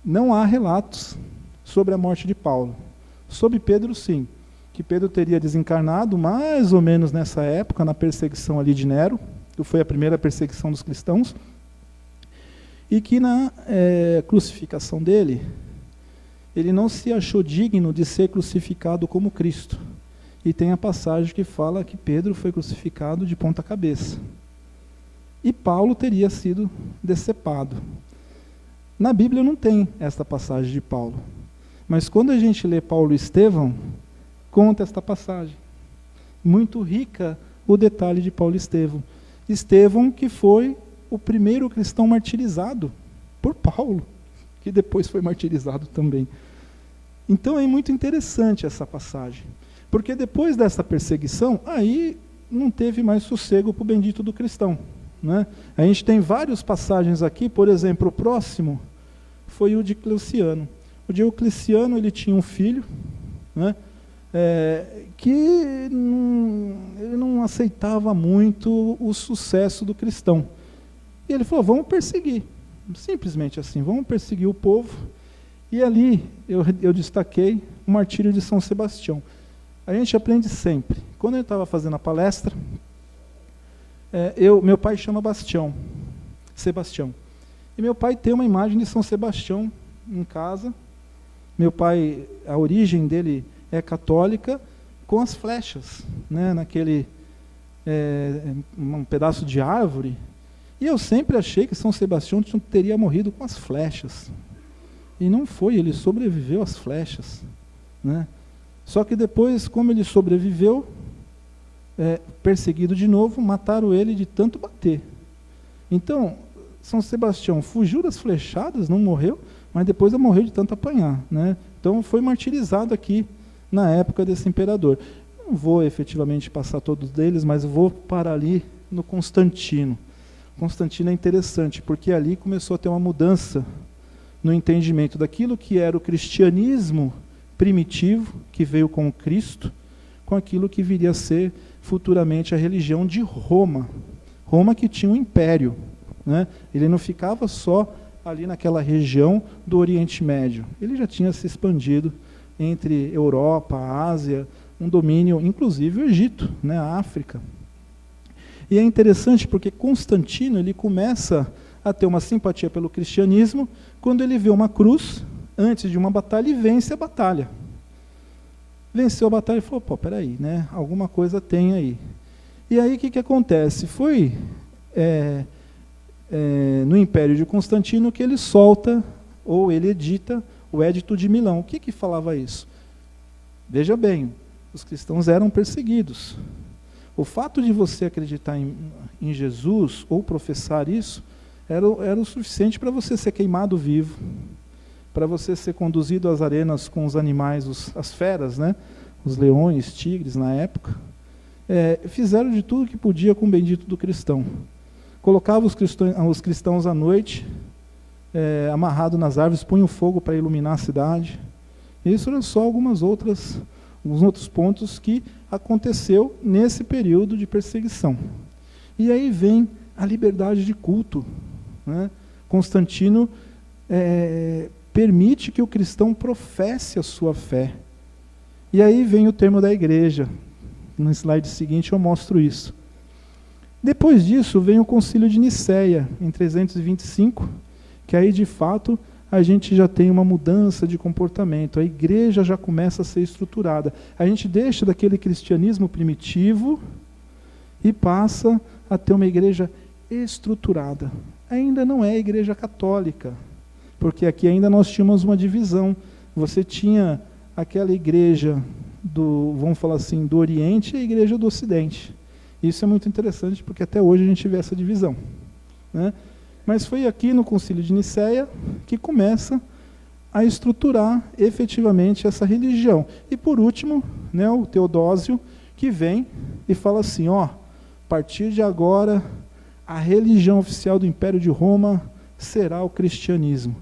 Não há relatos sobre a morte de Paulo. Sobre Pedro, sim. Que Pedro teria desencarnado mais ou menos nessa época, na perseguição ali de Nero, que foi a primeira perseguição dos cristãos, e que na crucificação dele, ele não se achou digno de ser crucificado como Cristo. E tem a passagem que fala que Pedro foi crucificado de ponta cabeça. E Paulo teria sido decepado. Na Bíblia não tem esta passagem de Paulo. Mas quando a gente lê Paulo e Estevão, conta esta passagem. Muito rica o detalhe de Paulo e Estevão. Estevão que foi o primeiro cristão martirizado por Paulo, que depois foi martirizado também. Então é muito interessante essa passagem. Porque depois dessa perseguição, aí não teve mais sossego para o bendito do cristão, né? A gente tem várias passagens aqui, por exemplo, o próximo foi o Diocleciano. O Diocleciano, ele tinha um filho, né, que ele não aceitava muito o sucesso do cristão. E ele falou, vamos perseguir, simplesmente assim, vamos perseguir o povo. E ali eu destaquei o martírio de São Sebastião. A gente aprende sempre. Quando eu estava fazendo a palestra, meu pai chama Sebastião. E meu pai tem uma imagem de São Sebastião em casa. Meu pai, a origem dele é católica, com as flechas, né, naquele um pedaço de árvore. E eu sempre achei que São Sebastião teria morrido com as flechas. E não foi, ele sobreviveu às flechas, né? Só que depois, como ele sobreviveu, perseguido de novo, mataram ele de tanto bater. Então, São Sebastião fugiu das flechadas, não morreu, mas depois morreu de tanto apanhar, né? Então foi martirizado aqui na época desse imperador. Não vou efetivamente passar todos eles, mas vou parar ali no Constantino. Constantino é interessante, porque ali começou a ter uma mudança no entendimento daquilo que era o cristianismo primitivo, que veio com Cristo, com aquilo que viria a ser futuramente a religião de Roma. Roma que tinha um império, né? Ele não ficava só ali naquela região do Oriente Médio. Ele já tinha se expandido entre Europa, Ásia, um domínio, inclusive o Egito, né, a África. E é interessante porque Constantino ele começa a ter uma simpatia pelo cristianismo quando ele vê uma cruz antes de uma batalha e vence a batalha. Venceu a batalha e falou, peraí, né, alguma coisa tem aí. E aí o que acontece? Foi no Império de Constantino que ele solta, ou ele edita, o Édito de Milão. O que falava isso? Veja bem, os cristãos eram perseguidos. O fato de você acreditar em Jesus, ou professar isso, era o suficiente para você ser queimado vivo, para você ser conduzido às arenas com os animais, as feras, né? Os leões, tigres na época. Fizeram de tudo que podia com o bendito do cristão. Colocava os cristãos à noite, amarrado nas árvores, punham fogo para iluminar a cidade. Isso eram só alguns outros pontos que aconteceu nesse período de perseguição. E aí vem a liberdade de culto, né? Constantino permite que o cristão professe a sua fé. E aí vem o termo da igreja. No slide seguinte eu mostro isso. Depois disso vem o Concílio de Nicéia, em 325, que aí de fato a gente já tem uma mudança de comportamento, a igreja já começa a ser estruturada. A gente deixa daquele cristianismo primitivo e passa a ter uma igreja estruturada. Ainda não é a igreja católica, porque aqui ainda nós tínhamos uma divisão. Você tinha aquela igreja vamos falar assim, do Oriente e a igreja do Ocidente. Isso é muito interessante, porque até hoje a gente vê essa divisão, né? Mas foi aqui no Concílio de Nicéia que começa a estruturar efetivamente essa religião. E por último, né, o Teodósio, que vem e fala assim, a partir de agora, a religião oficial do Império de Roma será o cristianismo.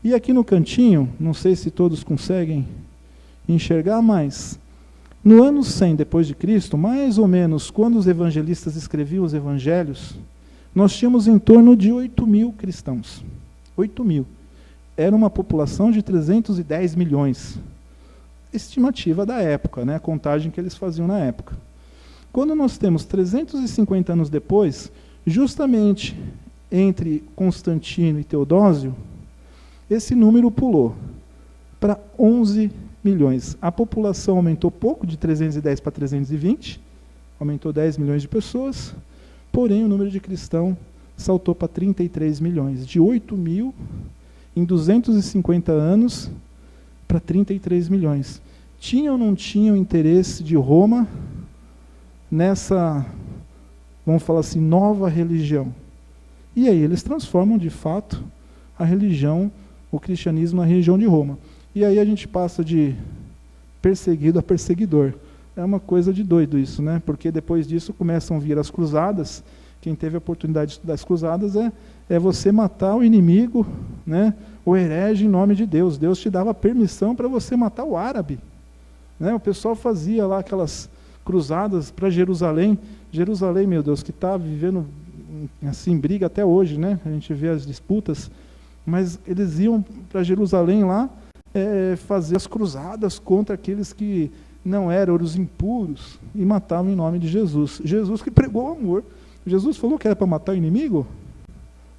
E aqui no cantinho, não sei se todos conseguem enxergar, mas no ano 100 depois de Cristo, mais ou menos quando os evangelistas escreviam os evangelhos, nós tínhamos em torno de 8.000 cristãos. 8.000. Era uma população de 310 milhões. Estimativa da época, né? A contagem que eles faziam na época. Quando nós temos 350 anos depois, justamente entre Constantino e Teodósio, esse número pulou para 11 milhões. A população aumentou pouco, de 310 para 320, aumentou 10 milhões de pessoas, porém o número de cristãos saltou para 33 milhões, de 8.000 em 250 anos para 33 milhões. Tinham ou não tinham interesse de Roma nessa, vamos falar assim, nova religião? E aí eles transformam de fato a religião, o cristianismo na religião de Roma. E aí a gente passa de perseguido a perseguidor. É uma coisa de doido isso, né? Porque depois disso começam a vir as cruzadas. Quem teve a oportunidade de estudar as cruzadas é você matar o inimigo, né? O herege em nome de Deus. Deus te dava permissão para você matar o árabe, né? O pessoal fazia lá aquelas cruzadas para Jerusalém. Jerusalém, meu Deus, que está vivendo assim, briga até hoje, né? A gente vê as disputas. Mas eles iam para Jerusalém lá, fazer as cruzadas contra aqueles que não eram os impuros e matavam em nome de Jesus. Jesus que pregou o amor. Jesus falou que era para matar o inimigo?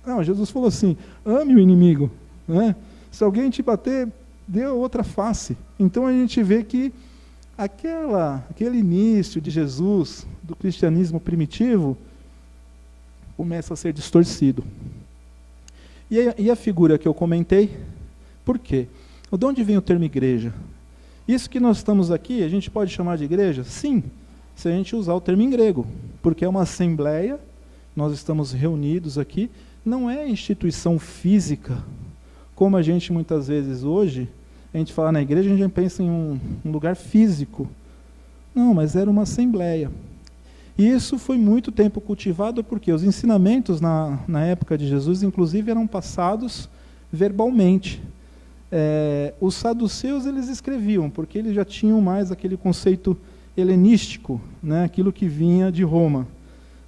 Não, Jesus falou assim, ame o inimigo, né? Se alguém te bater, dê outra face. Então a gente vê que aquele início de Jesus, do cristianismo primitivo, começa a ser distorcido. E a figura que eu comentei, por quê? De onde vem o termo igreja? Isso que nós estamos aqui, a gente pode chamar de igreja? Sim, se a gente usar o termo em grego, porque é uma assembleia, nós estamos reunidos aqui, não é instituição física, como a gente muitas vezes hoje, a gente fala na igreja, a gente pensa em um lugar físico. Não, mas era uma assembleia. E isso foi muito tempo cultivado, porque os ensinamentos na época de Jesus, inclusive, eram passados verbalmente. Os saduceus eles escreviam, porque eles já tinham mais aquele conceito helenístico, né, aquilo que vinha de Roma.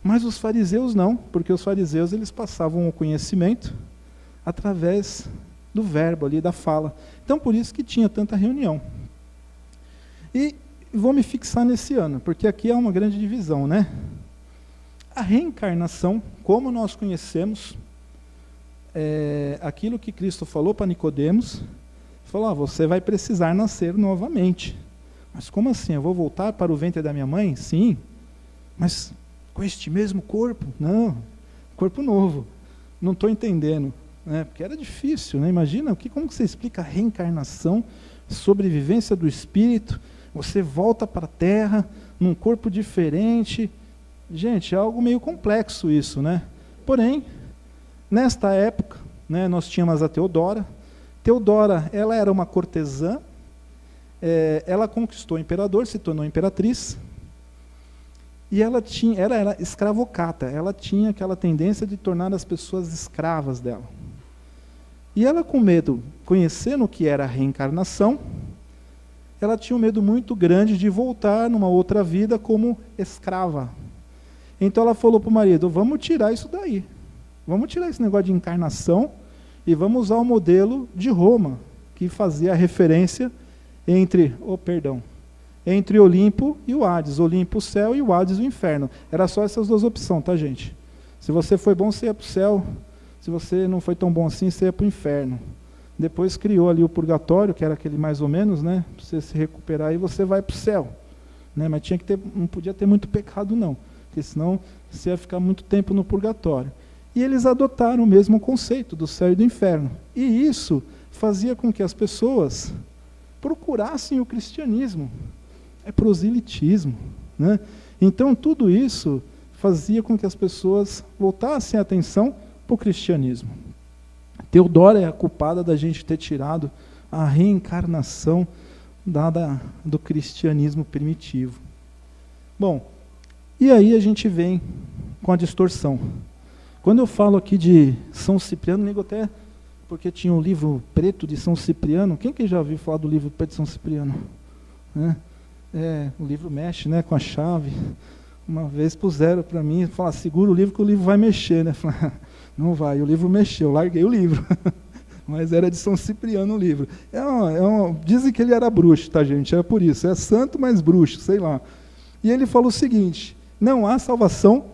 Mas os fariseus não, porque os fariseus eles passavam o conhecimento através do verbo ali, da fala. Então por isso que tinha tanta reunião. E vou me fixar nesse ano, porque aqui é uma grande divisão, né? A reencarnação, como nós conhecemos, aquilo que Cristo falou para Nicodemos, falou, você vai precisar nascer novamente. Mas como assim? Eu vou voltar para o ventre da minha mãe? Sim. Mas com este mesmo corpo? Não, corpo novo. Não estou entendendo, né? Porque era difícil, né? Imagina, como que você explica a reencarnação, sobrevivência do espírito, você volta para a terra, num corpo diferente, Gente, é algo meio complexo isso, né? Porém, nesta época, né, nós tínhamos a Teodora. Teodora, ela era uma cortesã, ela conquistou o imperador, se tornou imperatriz, e ela era escravocata, ela tinha aquela tendência de tornar as pessoas escravas dela. E ela, com medo, conhecendo o que era a reencarnação, ela tinha um medo muito grande de voltar numa outra vida como escrava. Então ela falou para o marido, vamos tirar isso daí. Vamos tirar esse negócio de encarnação e vamos usar o modelo de Roma, que fazia a referência entre Olimpo e o Hades. Olimpo o céu e o Hades o inferno. Era só essas duas opções, tá, gente? Se você foi bom, você ia para o céu. Se você não foi tão bom assim, você ia para o inferno. Depois criou ali o purgatório, que era aquele mais ou menos, né? Para você se recuperar e você vai para o céu. Né? Mas não podia ter muito pecado, não. Porque senão você ia ficar muito tempo no purgatório. E eles adotaram o mesmo conceito do céu e do inferno. E isso fazia com que as pessoas procurassem o cristianismo. É proselitismo. Né? Então, tudo isso fazia com que as pessoas voltassem a atenção para o cristianismo. Teodora é a culpada da gente ter tirado a reencarnação do cristianismo primitivo. Bom, e aí a gente vem com a distorção. Quando eu falo aqui de São Cipriano, nego até porque tinha um livro preto de São Cipriano. Quem que já ouviu falar do livro preto de São Cipriano? Né? O livro mexe, né, com a chave. Uma vez puseram para mim, falaram, segura o livro que o livro vai mexer. Né? Falei, não vai, o livro mexeu, larguei o livro. Mas era de São Cipriano o livro. Dizem que ele era bruxo, tá, gente? É por isso, é santo, mas bruxo, sei lá. E ele falou o seguinte, não há salvação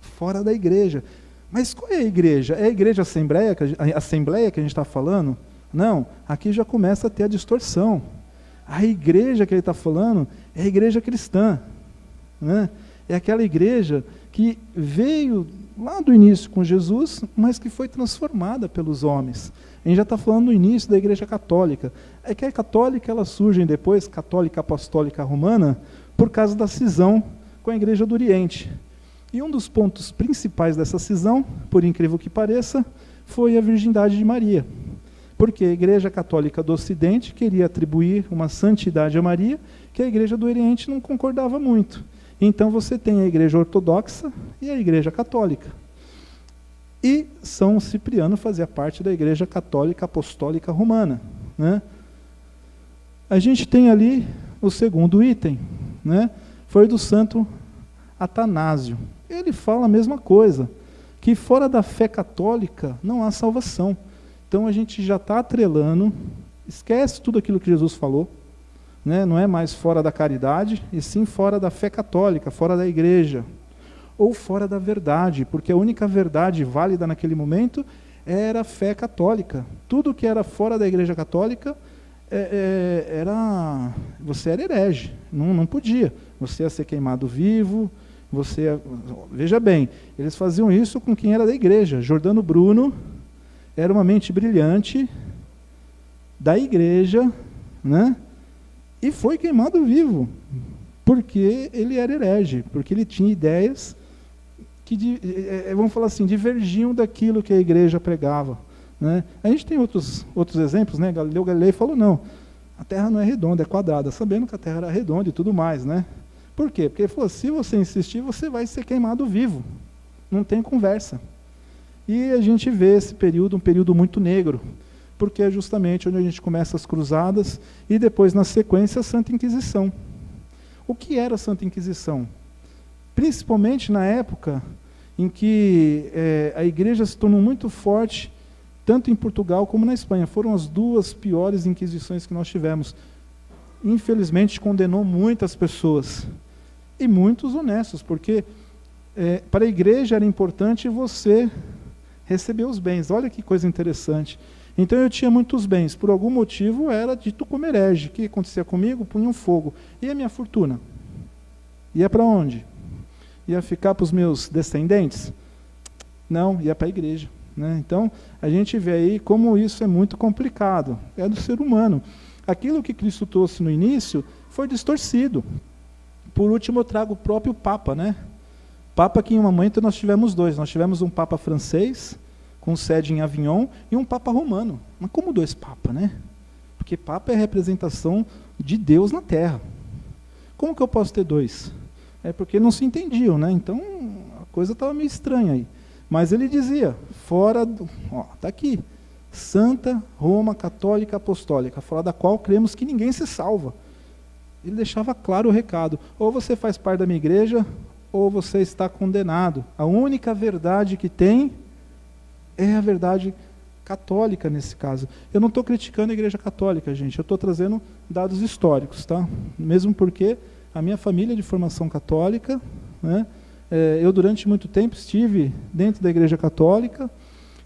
fora da igreja. Mas qual é a igreja? É a igreja assembleia que a gente está falando? Não, aqui já começa a ter a distorção. A igreja que ele está falando é a igreja cristã. Né? É aquela igreja que veio lá do início com Jesus, mas que foi transformada pelos homens. A gente já está falando do início da igreja católica. É que a católica, ela surge depois, católica apostólica romana, por causa da cisão com a igreja do Oriente. E um dos pontos principais dessa cisão, por incrível que pareça, foi a virgindade de Maria. Porque a Igreja Católica do Ocidente queria atribuir uma santidade a Maria, que a Igreja do Oriente não concordava muito. Então você tem a Igreja Ortodoxa e a Igreja Católica. E São Cipriano fazia parte da Igreja Católica Apostólica Romana. Né? A gente tem ali o segundo item, né? Foi do Santo Atanásio. Ele fala a mesma coisa, que fora da fé católica não há salvação. Então a gente já está atrelando, esquece tudo aquilo que Jesus falou, né? Não é mais fora da caridade, e sim fora da fé católica, fora da igreja, ou fora da verdade, porque a única verdade válida naquele momento era a fé católica. Tudo que era fora da igreja católica, você era herege, não podia. Você ia ser queimado vivo. Veja bem, eles faziam isso com quem era da igreja. Jordano Bruno era uma mente brilhante da igreja, né? E foi queimado vivo, porque ele era herege, porque ele tinha ideias que, vamos falar assim, divergiam daquilo que a igreja pregava. Né? A gente tem outros exemplos, né? Galileu Galilei falou, não, a Terra não é redonda, é quadrada, sabendo que a Terra era redonda e tudo mais, né? Por quê? Porque ele falou, se você insistir, você vai ser queimado vivo. Não tem conversa. E a gente vê esse período, um período muito negro, porque é justamente onde a gente começa as cruzadas e depois, na sequência, a Santa Inquisição. O que era a Santa Inquisição? Principalmente na época em que a igreja se tornou muito forte, tanto em Portugal como na Espanha. Foram as duas piores inquisições que nós tivemos. Infelizmente, condenou muitas pessoas, e muitos honestos, porque para a igreja era importante você receber os bens. Olha que coisa interessante. Então eu tinha muitos bens, por algum motivo era dito como herege. O que acontecia comigo? Punha um fogo. E a minha fortuna? Ia para onde? Ia ficar para os meus descendentes? Não, ia para a igreja. Né? Então, a gente vê aí como isso é muito complicado. É do ser humano. Aquilo que Cristo trouxe no início foi distorcido. Por último, eu trago o próprio Papa. Né? Papa que em um momento nós tivemos dois. Nós tivemos um Papa francês, com sede em Avignon, e um Papa romano. Mas como dois Papas, né? Porque Papa é a representação de Deus na Terra. Como que eu posso ter dois? É porque não se entendiam, né? Então a coisa estava meio estranha aí. Mas ele dizia, fora do... Está aqui. Santa Roma Católica Apostólica, fora da qual cremos que ninguém se salva. Ele deixava claro o recado. Ou você faz parte da minha igreja, ou você está condenado. A única verdade que tem é a verdade católica nesse caso. Eu não estou criticando a igreja católica, gente. Eu estou trazendo dados históricos, tá? Mesmo porque a minha família é de formação católica, né? Eu durante muito tempo estive dentro da igreja católica,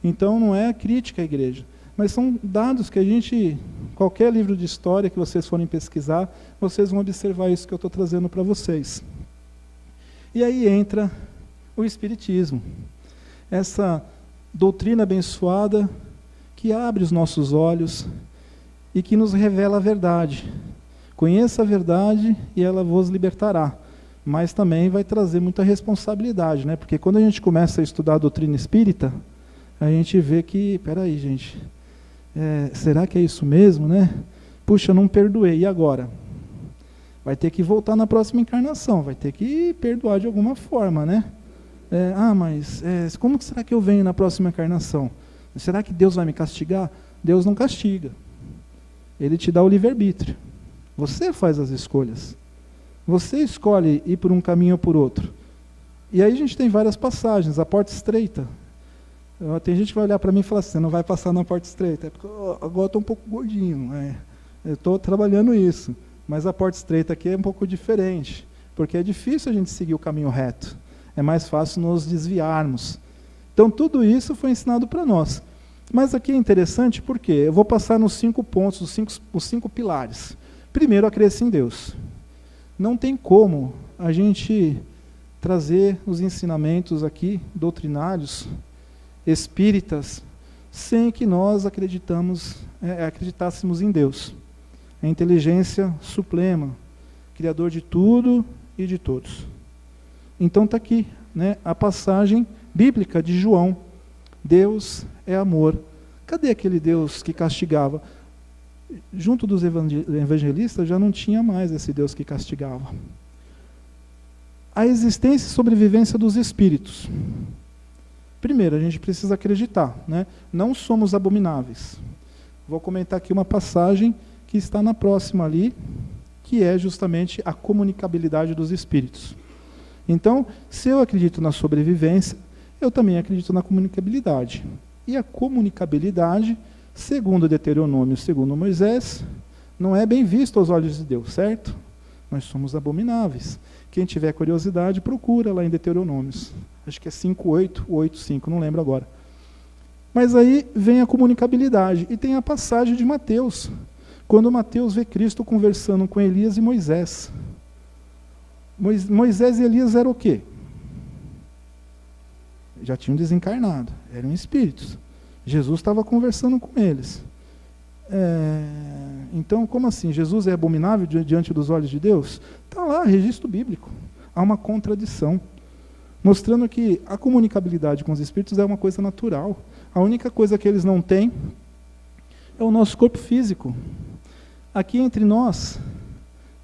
então não é crítica à igreja. Mas são dados que a gente, qualquer livro de história que vocês forem pesquisar, vocês vão observar isso que eu estou trazendo para vocês. E aí entra o Espiritismo. Essa doutrina abençoada que abre os nossos olhos e que nos revela a verdade. Conheça a verdade e ela vos libertará. Mas também vai trazer muita responsabilidade, né? Porque quando a gente começa a estudar a doutrina espírita, a gente vê que, peraí, gente, será que é isso mesmo, né? Puxa, não perdoei, e agora? Vai ter que voltar na próxima encarnação, vai ter que perdoar de alguma forma, né? Mas como será que eu venho na próxima encarnação? Será que Deus vai me castigar? Deus não castiga. Ele te dá o livre-arbítrio. Você faz as escolhas. Você escolhe ir por um caminho ou por outro. E aí a gente tem várias passagens. A porta estreita. Tem gente que vai olhar para mim e falar assim, você não vai passar na porta estreita. É porque agora estou um pouco gordinho. Eu estou trabalhando isso. Mas a porta estreita aqui é um pouco diferente. Porque é difícil a gente seguir o caminho reto. É mais fácil nos desviarmos. Então tudo isso foi ensinado para nós. Mas aqui é interessante porque eu vou passar nos 5 pontos, os 5 pilares. Primeiro, a crença em Deus. Não tem como a gente trazer os ensinamentos aqui, doutrinários, espíritas, sem que nós acreditássemos em Deus. A inteligência suprema, Criador de tudo e de todos. Então está aqui, né, a passagem bíblica de João. Deus é amor. Cadê aquele Deus que castigava? Junto dos evangelistas já não tinha mais esse Deus que castigava. A existência e sobrevivência dos espíritos. Primeiro, a gente precisa acreditar, né? Não somos abomináveis. Vou comentar aqui uma passagem que está na próxima ali, que é justamente a comunicabilidade dos espíritos. Então, se eu acredito na sobrevivência, eu também acredito na comunicabilidade. E a comunicabilidade, segundo Deuteronômio, segundo Moisés, não é bem visto aos olhos de Deus, certo? Nós somos abomináveis. Quem tiver curiosidade, procura lá em Deuteronômios. Acho que é 5:8 ou 8:5, não lembro agora. Mas aí vem a comunicabilidade. E tem a passagem de Mateus, quando Mateus vê Cristo conversando com Elias e Moisés. Moisés e Elias eram o quê? Já tinham desencarnado, eram espíritos. Jesus estava conversando com eles. Então, como assim? Jesus é abominável diante dos olhos de Deus? Está lá, registro bíblico. Há uma contradição, mostrando que a comunicabilidade com os espíritos é uma coisa natural. A única coisa que eles não têm é o nosso corpo físico. Aqui entre nós,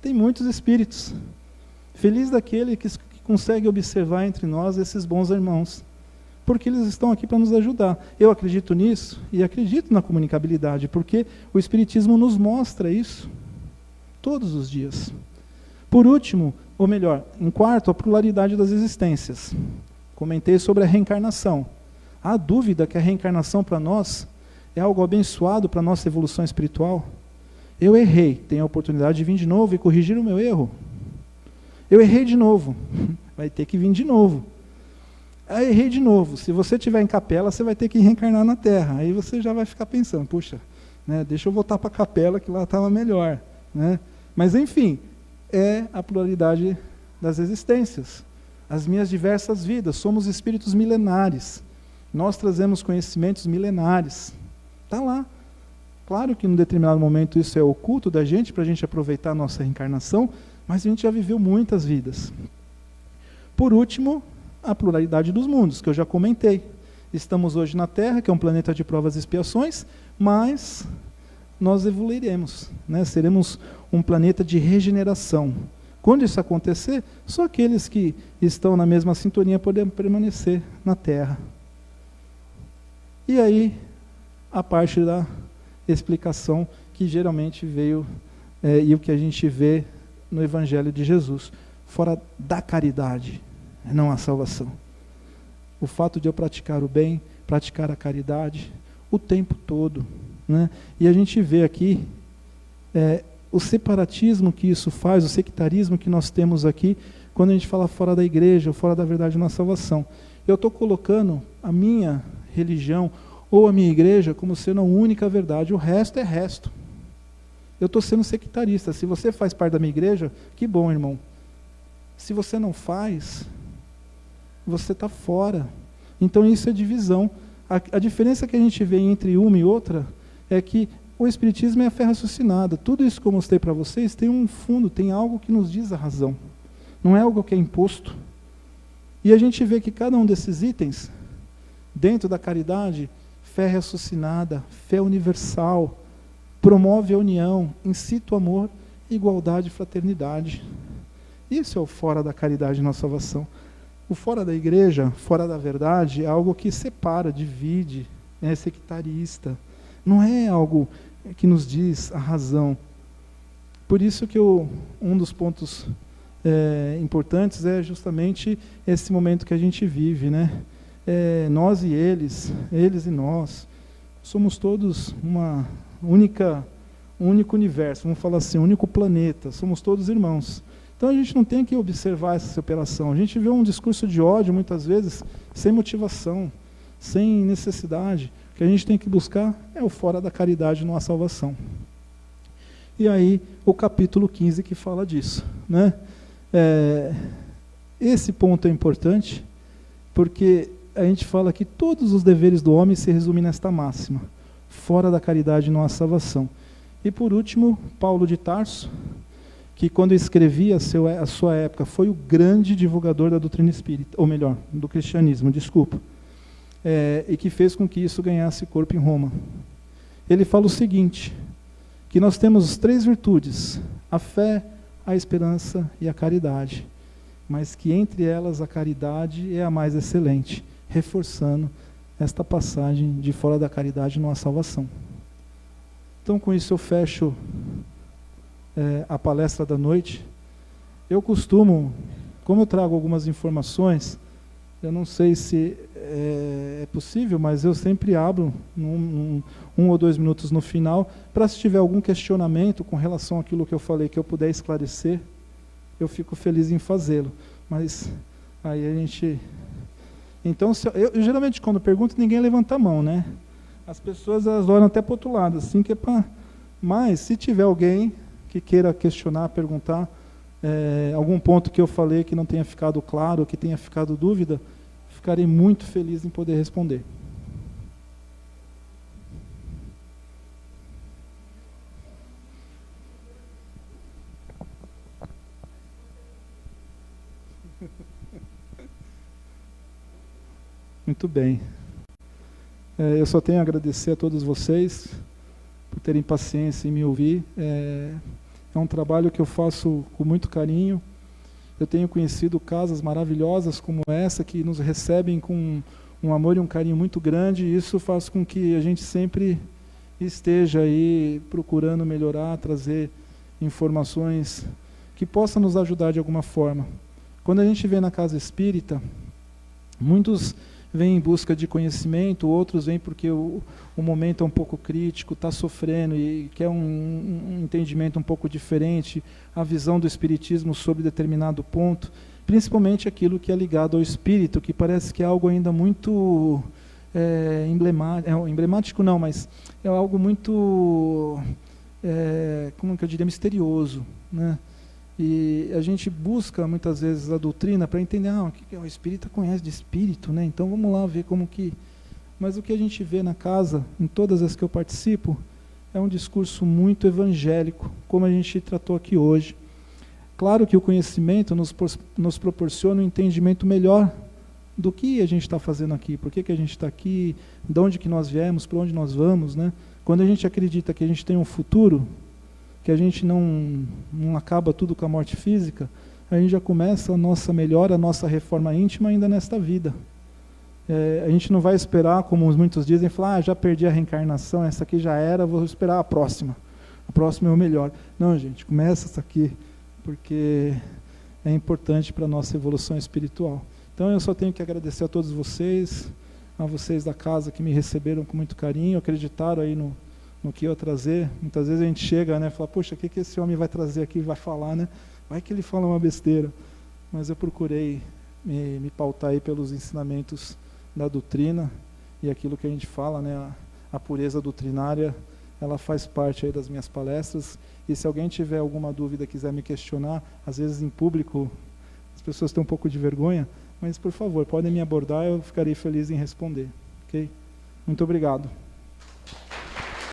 tem muitos espíritos. Feliz daquele que consegue observar entre nós esses bons irmãos, porque eles estão aqui para nos ajudar. Eu acredito nisso e acredito na comunicabilidade, porque o Espiritismo nos mostra isso todos os dias. Por último, ou melhor, em quarto, a pluralidade das existências. Comentei sobre a reencarnação. Há dúvida que a reencarnação para nós é algo abençoado para a nossa evolução espiritual? Eu errei, tenho a oportunidade de vir de novo e corrigir o meu erro. Eu errei de novo, vai ter que vir de novo. Aí errei de novo, se você estiver em capela, você vai ter que reencarnar na Terra. Aí você já vai ficar pensando, puxa, né, deixa eu voltar para a capela que lá estava melhor. Né? Mas enfim, é a pluralidade das existências. As minhas diversas vidas, somos espíritos milenares. Nós trazemos conhecimentos milenares. Está lá. Claro que em um determinado momento isso é oculto da gente, para a gente aproveitar a nossa reencarnação, mas a gente já viveu muitas vidas. Por último, a pluralidade dos mundos, que eu já comentei. Estamos hoje na Terra, que é um planeta de provas e expiações, mas nós evoluiremos, né? Seremos um planeta de regeneração. Quando isso acontecer, só aqueles que estão na mesma sintonia podem permanecer na Terra. E aí, a parte da explicação que geralmente veio, e o que a gente vê no Evangelho de Jesus, fora da caridade, não a salvação. O fato de eu praticar o bem, praticar a caridade, o tempo todo, né? E a gente vê aqui o separatismo que isso faz, o sectarismo que nós temos aqui, quando a gente fala fora da igreja, fora da verdade na salvação. Eu estou colocando a minha religião ou a minha igreja como sendo a única verdade, o resto é resto. Eu estou sendo sectarista. Se você faz parte da minha igreja, que bom, irmão. Se você não faz, você está fora. Então isso é divisão. A diferença que a gente vê entre uma e outra é que o Espiritismo é a fé raciocinada. Tudo isso que eu mostrei para vocês tem um fundo, tem algo que nos diz a razão. Não é algo que é imposto. E a gente vê que cada um desses itens, dentro da caridade, fé raciocinada, fé universal, promove a união, incita o amor, igualdade e fraternidade. Isso é o fora da caridade na salvação. O fora da igreja, fora da verdade, é algo que separa, divide, é sectarista. Não é algo que nos diz a razão. Por isso que um dos pontos importantes é justamente esse momento que a gente vive, né? Nós e eles e nós, somos todos um único universo, vamos falar assim, um único planeta, somos todos irmãos. Então a gente não tem que observar essa separação. A gente vê um discurso de ódio, muitas vezes, sem motivação, sem necessidade. O que a gente tem que buscar é o fora da caridade, não a salvação. E aí, o capítulo 15 que fala disso, né? Esse ponto é importante, porque a gente fala que todos os deveres do homem se resumem nesta máxima: fora da caridade não há salvação. E por último, Paulo de Tarso, que quando escrevia a sua época, foi o grande divulgador da doutrina espírita, ou melhor, do cristianismo, desculpa, e que fez com que isso ganhasse corpo em Roma. Ele fala o seguinte, que nós temos 3 virtudes: a fé, a esperança e a caridade, mas que entre elas a caridade é a mais excelente, reforçando esta passagem de fora da caridade não há salvação. Então, com isso eu fecho a palestra da noite. Eu costumo, como eu trago algumas informações, eu não sei se é possível, mas eu sempre abro um ou 2 minutos no final, para se tiver algum questionamento com relação àquilo que eu falei, que eu puder esclarecer, eu fico feliz em fazê-lo. Mas aí a gente... Então, eu geralmente quando pergunto, ninguém levanta a mão, né? As pessoas elas olham até para o outro lado, assim que é para... Mas se tiver alguém que queira questionar, perguntar, algum ponto que eu falei que não tenha ficado claro, que tenha ficado dúvida, ficarei muito feliz em poder responder. Muito bem. Eu só tenho a agradecer a todos vocês por terem paciência em me ouvir. É um trabalho que eu faço com muito carinho. Eu tenho conhecido casas maravilhosas como essa, que nos recebem com um amor e um carinho muito grande, e isso faz com que a gente sempre esteja aí procurando melhorar, trazer informações que possam nos ajudar de alguma forma. Quando a gente vem na casa espírita, muitos vêm em busca de conhecimento, outros vêm porque o momento é um pouco crítico, está sofrendo e quer um entendimento um pouco diferente, a visão do espiritismo sobre determinado ponto, principalmente aquilo que é ligado ao espírito, que parece que é algo ainda muito emblemático não, mas é algo muito, como que eu diria, misterioso, né? E a gente busca muitas vezes a doutrina para entender, o que o espírita conhece de espírito, né? Então vamos lá ver como que... Mas o que a gente vê na casa, em todas as que eu participo, é um discurso muito evangélico, como a gente tratou aqui hoje. Claro que o conhecimento nos proporciona um entendimento melhor do que a gente está fazendo aqui, por que a gente está aqui, de onde que nós viemos, para onde nós vamos, né? Quando a gente acredita que a gente tem um futuro, que a gente não acaba tudo com a morte física, a gente já começa a nossa melhora, a nossa reforma íntima ainda nesta vida. A gente não vai esperar, como muitos dizem, falar, já perdi a reencarnação, essa aqui já era, vou esperar a próxima é o melhor. Não, gente, começa essa aqui, porque é importante para a nossa evolução espiritual. Então eu só tenho que agradecer a todos vocês, a vocês da casa que me receberam com muito carinho, acreditaram aí no que eu ia trazer. Muitas vezes a gente chega, né, e fala, poxa, o que esse homem vai trazer aqui, vai falar, né? Vai que ele fala uma besteira. Mas eu procurei me pautar aí pelos ensinamentos da doutrina e aquilo que a gente fala, né, a pureza doutrinária, ela faz parte aí das minhas palestras. E se alguém tiver alguma dúvida, quiser me questionar, às vezes em público as pessoas têm um pouco de vergonha, mas por favor, podem me abordar, eu ficarei feliz em responder. Ok? Muito obrigado.